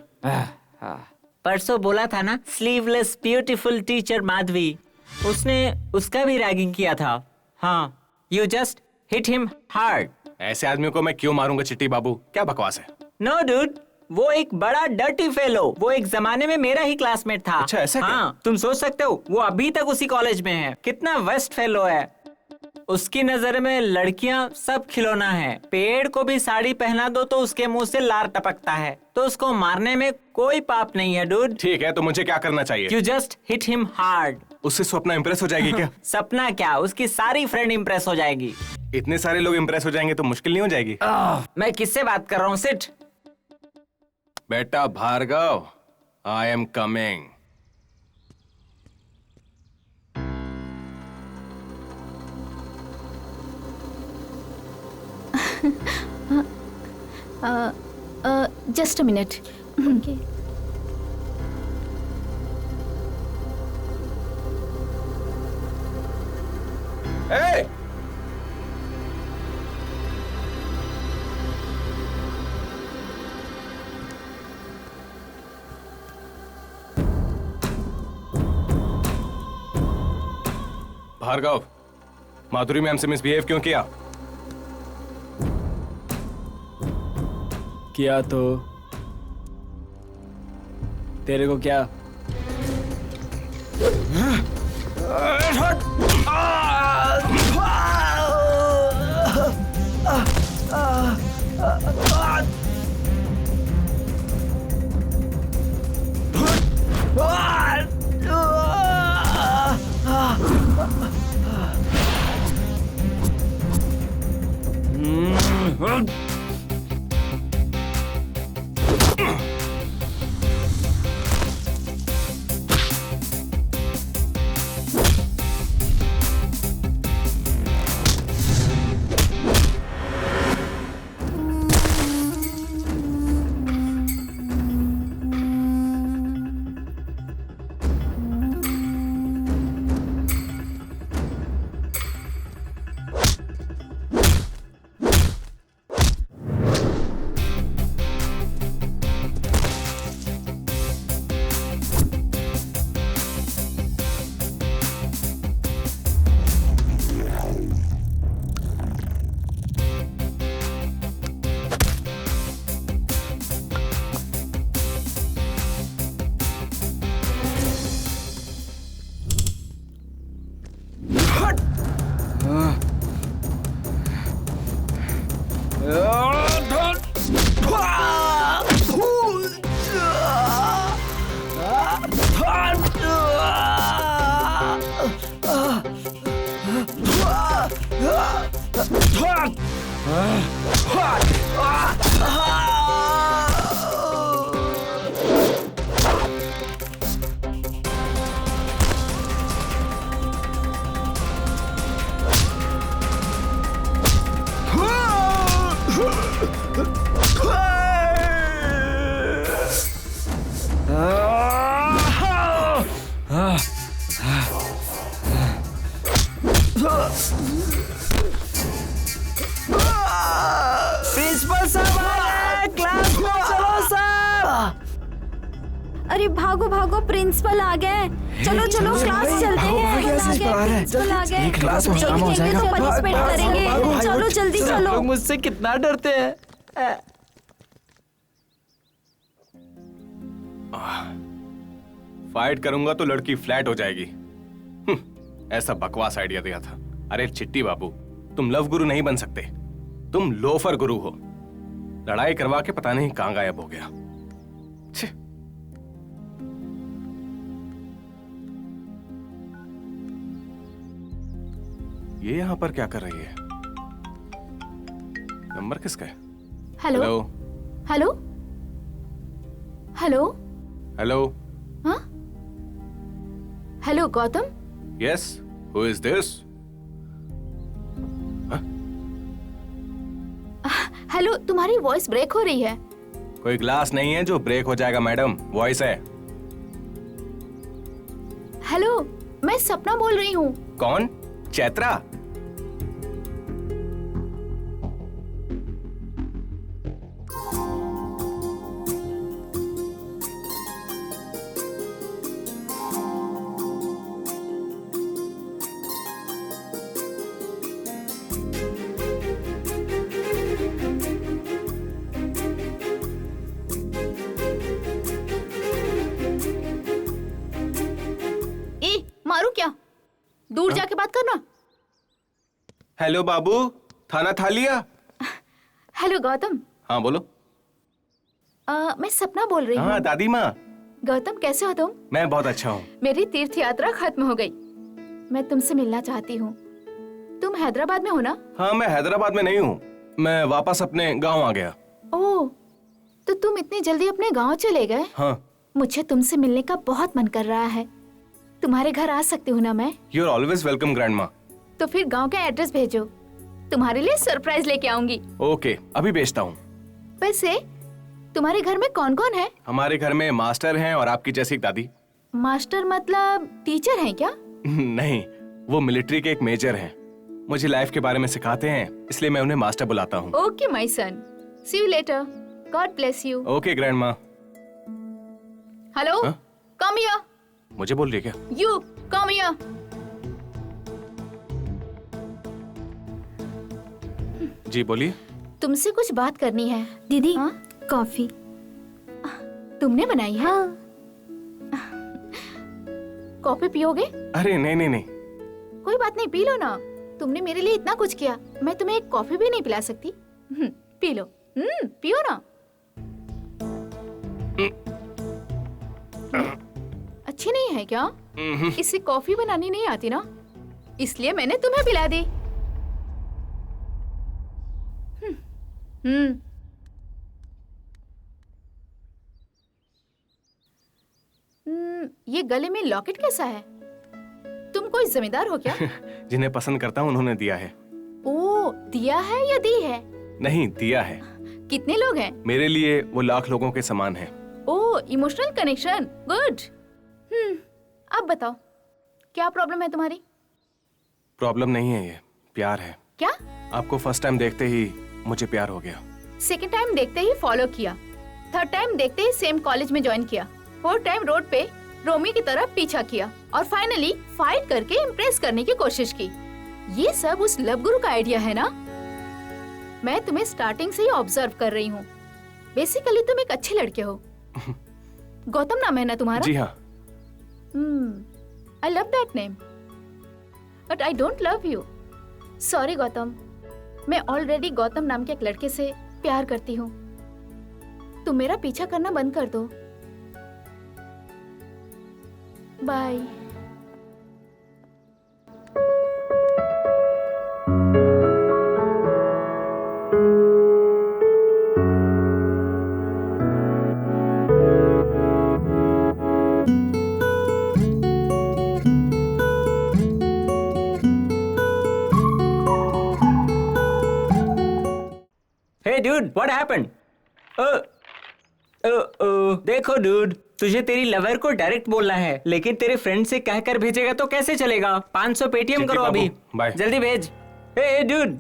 परसों बोला था ना, स्लीवलेस ब्यूटीफुल टीचर माधवी, उसने उसका भी रैगिंग किया था। हाँ, you just hit him hard. ऐसे आदमी को मैं क्यों मारूंगा चिट्टी बाबू? क्या बकवास है? नो डूड, वो एक बड़ा डर्टी फेलो। वो एक जमाने में मेरा ही क्लासमेट था। अच्छा, ऐसा क्या? हाँ, तुम सोच सकते हो, वो अभी तक उसी कॉलेज में है। कितना वेस्ट फेलो है। उसकी नजर में लड़कियां सब खिलौना है। पेड़ को भी साड़ी पहना दो तो उसके मुंह से लार टपकता है। तो उसको मारने में कोई पाप नहीं है डूड। ठीक है, तो मुझे क्या करना चाहिए? You just hit him hard. उससे सपना इम्प्रेस हो जाएगी क्या? सपना क्या, उसकी सारी फ्रेंड इम्प्रेस हो जाएगी। इतने सारे लोग इम्प्रेस हो जाएंगे तो मुश्किल नहीं हो जाएगी? मैं किससे बात कर रहा हूँ? सिट। बेटा Bhargav, I am coming. Just a minute. Okay. Hey! Bhargav, Madhuri ma'am से मिसबिहेव क्यों किया? किया तो तेरे को क्या? प्रिंसिपल साहब आ गए, क्लास में चलो सर। अरे भागो भागो, प्रिंसिपल आ गए। चलो चलो क्लास चलते हैं। प्रिंसिपल आ गए। क्लास में काम हो जाएगा। पनिशमेंट करेंगे। चलो जल्दी चलो। लोग मुझसे कितना डरते हैं। फाइट करूंगा तो लड़की फ्लैट हो जाएगी। ऐसा बकवास आइडिया दिया था। अरे चिट्टी बाबू, तुम लव गुरु नहीं बन सकते, तुम लोफर गुरु हो। लड़ाई करवा के पता नहीं कहां गायब हो गया। छे। ये यहां पर क्या कर रही है? नंबर किसका है? Hello hello hello hello. हाँ hello Gautam. Yes, who is this? Hello, तुम्हारी वॉइस ब्रेक हो रही है। कोई ग्लास नहीं है जो ब्रेक हो जाएगा मैडम, वॉइस है। हेलो, मैं सपना बोल रही हूँ। कौन? चैत्रा? मारू क्या? दूर जाके बात करना। हेलो बाबू, खाना खा लिया? हेलो गौतम। हाँ बोलो। मैं सपना बोल रही हूँ। हाँ दादी माँ। गौतम कैसे हो तुम? मैं बहुत अच्छा हूँ। मेरी तीर्थ यात्रा खत्म हो गई। मैं तुमसे मिलना चाहती हूँ। तुम हैदराबाद में हो ना? हाँ, मैं हैदराबाद में नहीं हूँ, मैं वापस अपने गांव आ गया। ओह, तो तुम इतनी जल्दी अपने गांव चले गए? हाँ। मुझे तुमसे मिलने का बहुत मन कर रहा है। तुम्हारे घर आ सकती हूँ ना मैं? You are always welcome grandma. तो फिर गांव का एड्रेस भेजो, तुम्हारे लिए सरप्राइज लेके आऊंगी। ओके, अभी भेजता हूँ। वैसे तुम्हारे घर में कौन कौन है? हमारे घर में मास्टर हैं और आपकी जैसी एक दादी। मास्टर मतलब टीचर हैं क्या? नहीं, वो मिलिट्री के एक मेजर हैं। मुझे लाइफ के बारे में सिखाते हैं, इसलिए मैं उन्हें मास्टर बुलाता हूँ। Okay my son, see you later, God bless you. Okay grandma. Hello, come here. मुझे बोल रही है क्या? You come here. जी बोलिए। तुमसे कुछ बात करनी है। दीदी, कॉफी तुमने बनाई है? हाँ। कॉफी पियोगे? अरे नहीं नहीं नहीं। कोई बात नहीं, पी लो ना। तुमने मेरे लिए इतना कुछ किया, मैं तुम्हें एक कॉफी भी नहीं पिला सकती? P low. पियो ना। अच्छी नहीं है क्या? इससे कॉफी बनानी नहीं आती ना, इसलिए मैंने तुम्हें पिला दी। ये गले में लॉकेट कैसा है? तुम कोई जमींदार हो क्या? जिन्हें पसंद करता हूँ उन्होंने दिया है। ओ, दिया है या दी है? नहीं, दिया है। कितने लोग हैं? मेरे लिए वो लाख लोगों के समान है। ओ, इमोशनल कनेक्शन, गुड। अब बताओ, क्या प्रॉब्लम है तुम्हारी? प्रॉब्लम नहीं है, ये प्यार है। क्या? आपको फर्स्ट टाइम देखते ही मुझे प्यार हो गया। सेकंड टाइम देखते ही फॉलो किया, थर्ड टाइम देखते ही सेम कॉलेज में ज्वाइन किया, फोर्थ टाइम रोड पे रोमी की तरह पीछा किया और फाइनली फाइट करके इम्प्रेस करने की कोशिश की। ये सब उस लव गुरु का आइडिया है ना? मैं तुम्हें स्टार्टिंग से ही ऑब्जर्व कर रही हूँ। बेसिकली तुम एक अच्छे लड़के हो। गौतम नाम है ना तुम्हारा? जी हाँ। I love that name, but I don't love you. Sorry Gautam, मैं ऑलरेडी गौतम नाम के एक लड़के से प्यार करती हूँ। तुम मेरा पीछा करना बंद कर दो। Bye. Hey dude, what happened? देखो डूड, तुझे तेरी लवर को डायरेक्ट बोलना है, लेकिन तेरे फ्रेंड से कहकर भेजेगा तो कैसे चलेगा? 500 पेटीएम करो अभी, बाय। जल्दी भेज। हे डूड,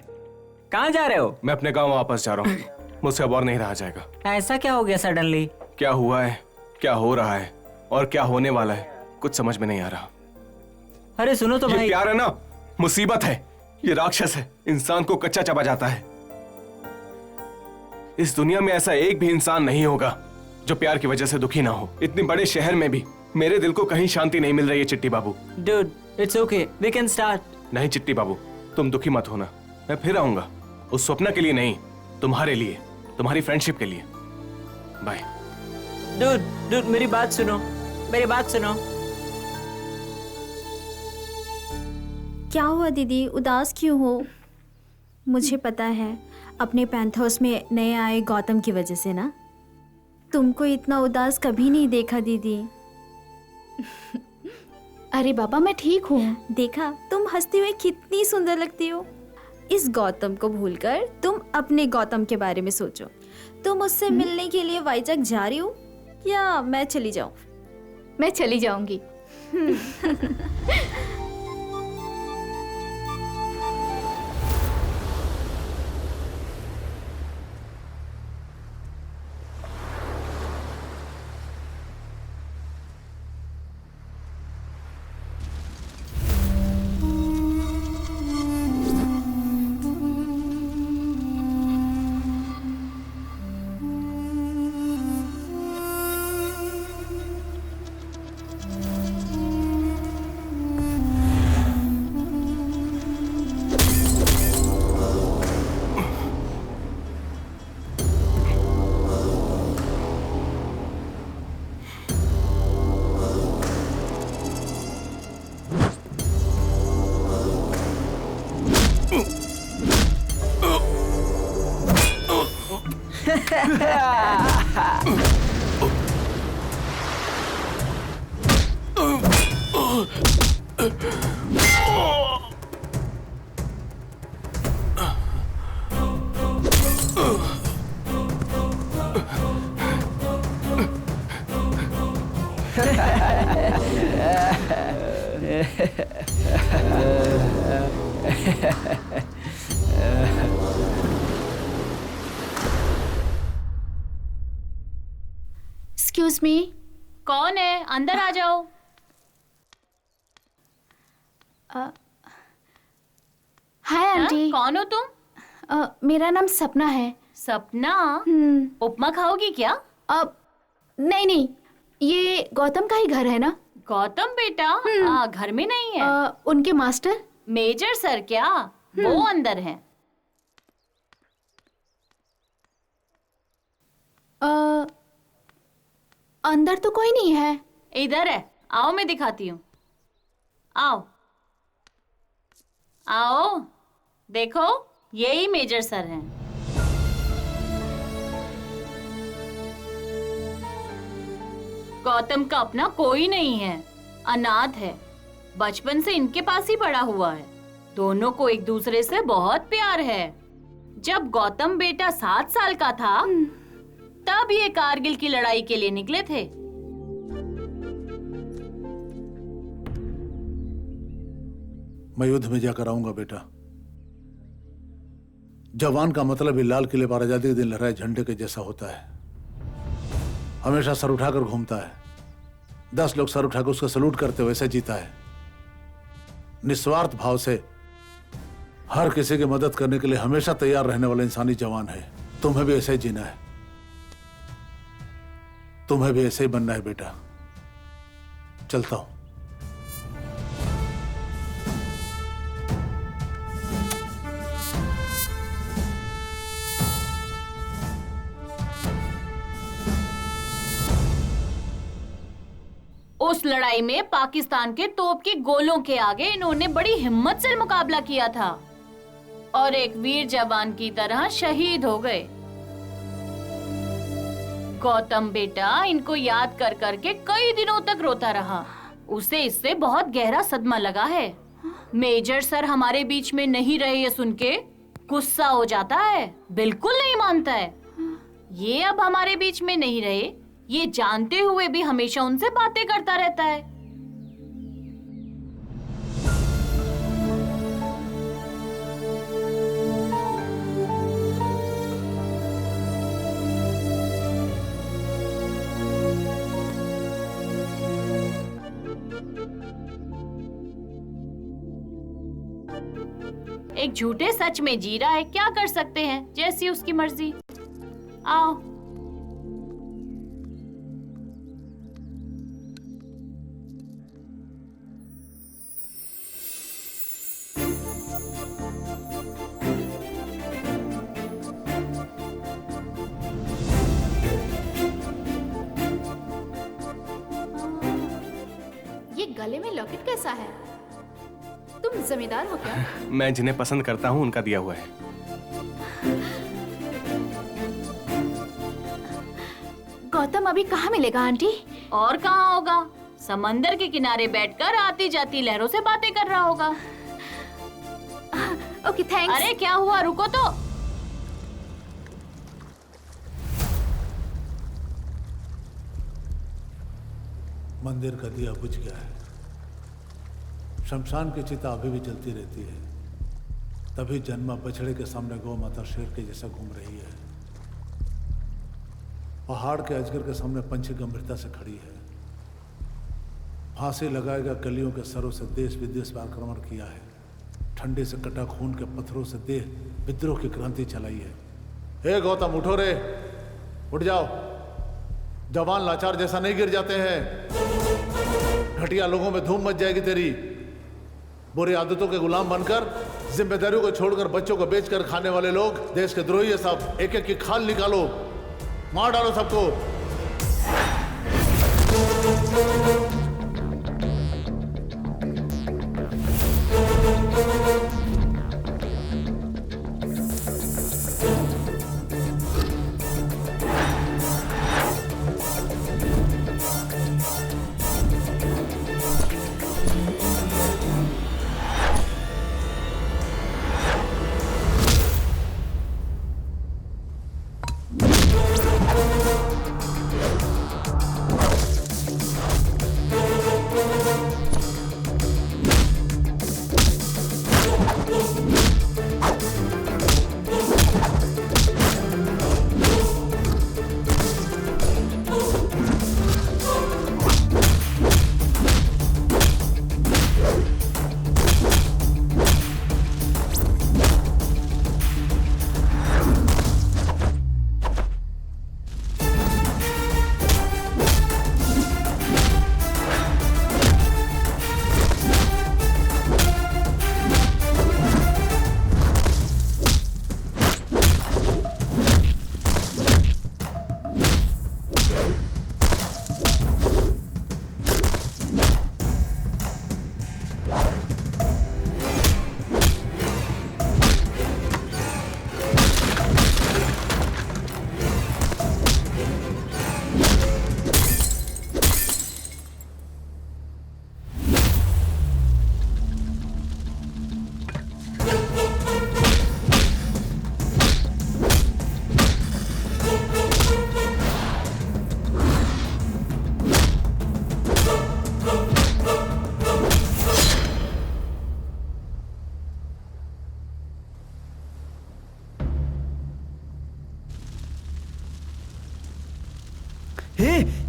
कहाँ जा रहे हो? मैं अपने गांव वापस जा रहा हूँ। मुझसे अब और नहीं रहा जाएगा। ऐसा क्या हो गया सडनली? क्या हुआ है, क्या हो रहा है और क्या होने वाला है, कुछ समझ में नहीं आ रहा। अरे सुनो तो ये भाई। प्यार है ना, मुसीबत है। ये राक्षस है, इंसान को कच्चा चबा जाता है। इस दुनिया में ऐसा एक भी इंसान नहीं होगा जो प्यार की वजह से दुखी ना हो। इतने बड़े शहर में भी मेरे दिल को कहीं शांति नहीं मिल रही है Chitti Babu. Dude, it's okay, we can start. नहीं चिट्टी बाबू, तुम दुखी मत होना। मैं फिर आऊंगा, उस स्वप्न के लिए नहीं, तुम्हारे लिए, तुम्हारी फ्रेंडशिप के लिए। बाय। डूड, मेरी बात सुनो, मेरी बात सुनो। क्या हुआ दीदी, उदास क्यों हो? मुझे पता है, अपने पेंथहाउस में नए आए गौतम की वजह से ना। तुमको इतना उदास कभी नहीं देखा दीदी। अरे बाबा, मैं ठीक हूँ। देखा, तुम हंसते हुए कितनी सुंदर लगती हो। इस गौतम को भूलकर तुम अपने गौतम के बारे में सोचो। तुम उससे मिलने के लिए वाइजैक जा रही हो या मैं चली जाऊं? मैं चली जाऊंगी। Excuse me. कौन है? अंदर आ जाओ। Hi aunty. कौन हो तुम? मेरा नाम सपना है। सपना? उपमा खाओगी क्या? नहीं नहीं, ये गौतम का ही घर है ना? गौतम बेटा घर में नहीं है। उनके मास्टर मेजर सर क्या? वो अंदर हैं। अंदर तो कोई नहीं है। इधर है, आओ मैं दिखाती हूँ। आओ आओ, देखो यही मेजर सर हैं। गौतम का अपना कोई नहीं है, अनाथ है। बचपन से इनके पास ही पड़ा हुआ है। दोनों को एक दूसरे से बहुत प्यार है। जब गौतम बेटा 7 साल का था तब ये कारगिल की लड़ाई के लिए निकले थे। मैं युद्ध में जाकर आऊंगा बेटा। जवान का मतलब ही लाल किले पर आजादी के दिन लहराए झंडे के जैसा होता है। हमेशा सर उठाकर घूमता है। 10 लोग सर उठाकर उसका सलूट करते हुए ऐसे जीता है। निस्वार्थ भाव से हर किसी की मदद करने के लिए हमेशा तैयार रहने वाला इंसानी जवान है। तुम्हें भी ऐसे ही जीना है। तुम्हें भी ऐसे ही बनना है बेटा। चलता हूं। उस लड़ाई में पाकिस्तान के तोप के गोलों के आगे इन्होंने बड़ी हिम्मत से मुकाबला किया था और एक वीर जवान की तरह शहीद हो गए। गौतम बेटा इनको याद कर करके कई दिनों तक रोता रहा। उसे इससे बहुत गहरा सदमा लगा है। मेजर सर हमारे बीच में नहीं रहे ये सुन के गुस्सा हो जाता है, बिल्कुल नहीं मानता है। ये अब हमारे बीच में नहीं रहे ये जानते हुए भी हमेशा उनसे बातें करता रहता है। एक झूठे सच में जी रहा है, क्या कर सकते हैं, जैसी उसकी मर्जी। आओ। ये गले में लॉकेट कैसा है? तुम जमींदार हो क्या? मैं जिन्हें पसंद करता हूँ उनका दिया हुआ है। गौतम अभी कहाँ मिलेगा आंटी? और कहाँ होगा, समंदर के किनारे बैठकर आती जाती लहरों से बातें कर रहा होगा। Okay thanks. अरे क्या हुआ, रुको तो। मंदिर का दिया बुझ गया है। शमशान की चिता अभी भी जलती रहती है। तभी जन्मा बछड़े के सामने गौ माता शेर के जैसा घूम रही है। पहाड़ के अजगर के सामने पंछी गंभीरता से खड़ी है। फांसी लगाएगा कलियों के सरों से देश विदेश पर आक्रमण किया है। ठंडे से कटा खून के पत्थरों से देह विद्रोह की क्रांति चलाई है। हे गौतम उठो रे, उठ जाओ। जवान लाचार जैसा नहीं गिर जाते हैं। घटिया लोगों में धूम मच जाएगी तेरी। बुरी आदतों के गुलाम बनकर, जिम्मेदारियों को छोड़कर बच्चों को बेचकर खाने वाले लोग देश के द्रोही है सब। एक एक की खाल निकालो, मार डालो सबको।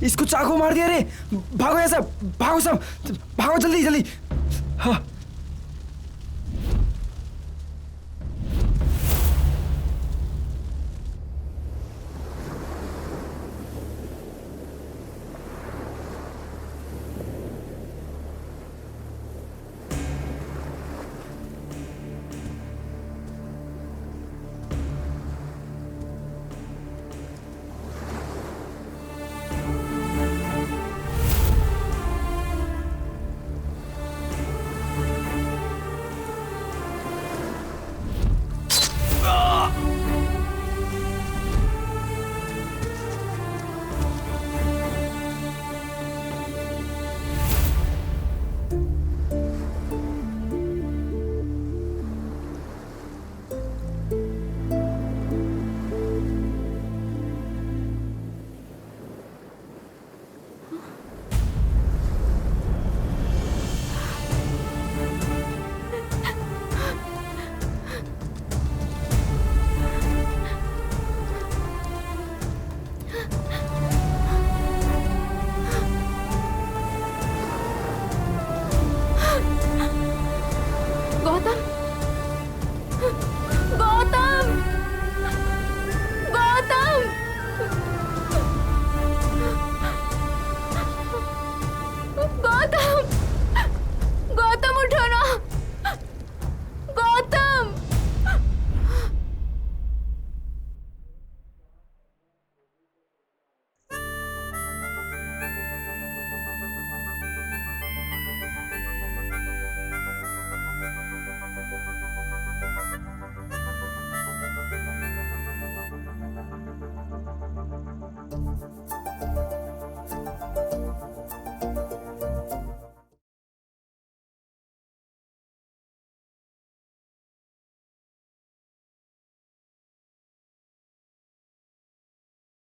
इसको चाकू मार दिया रे। भागो यहाँ सब, भागो सब, भागो जल्दी जल्दी। हाँ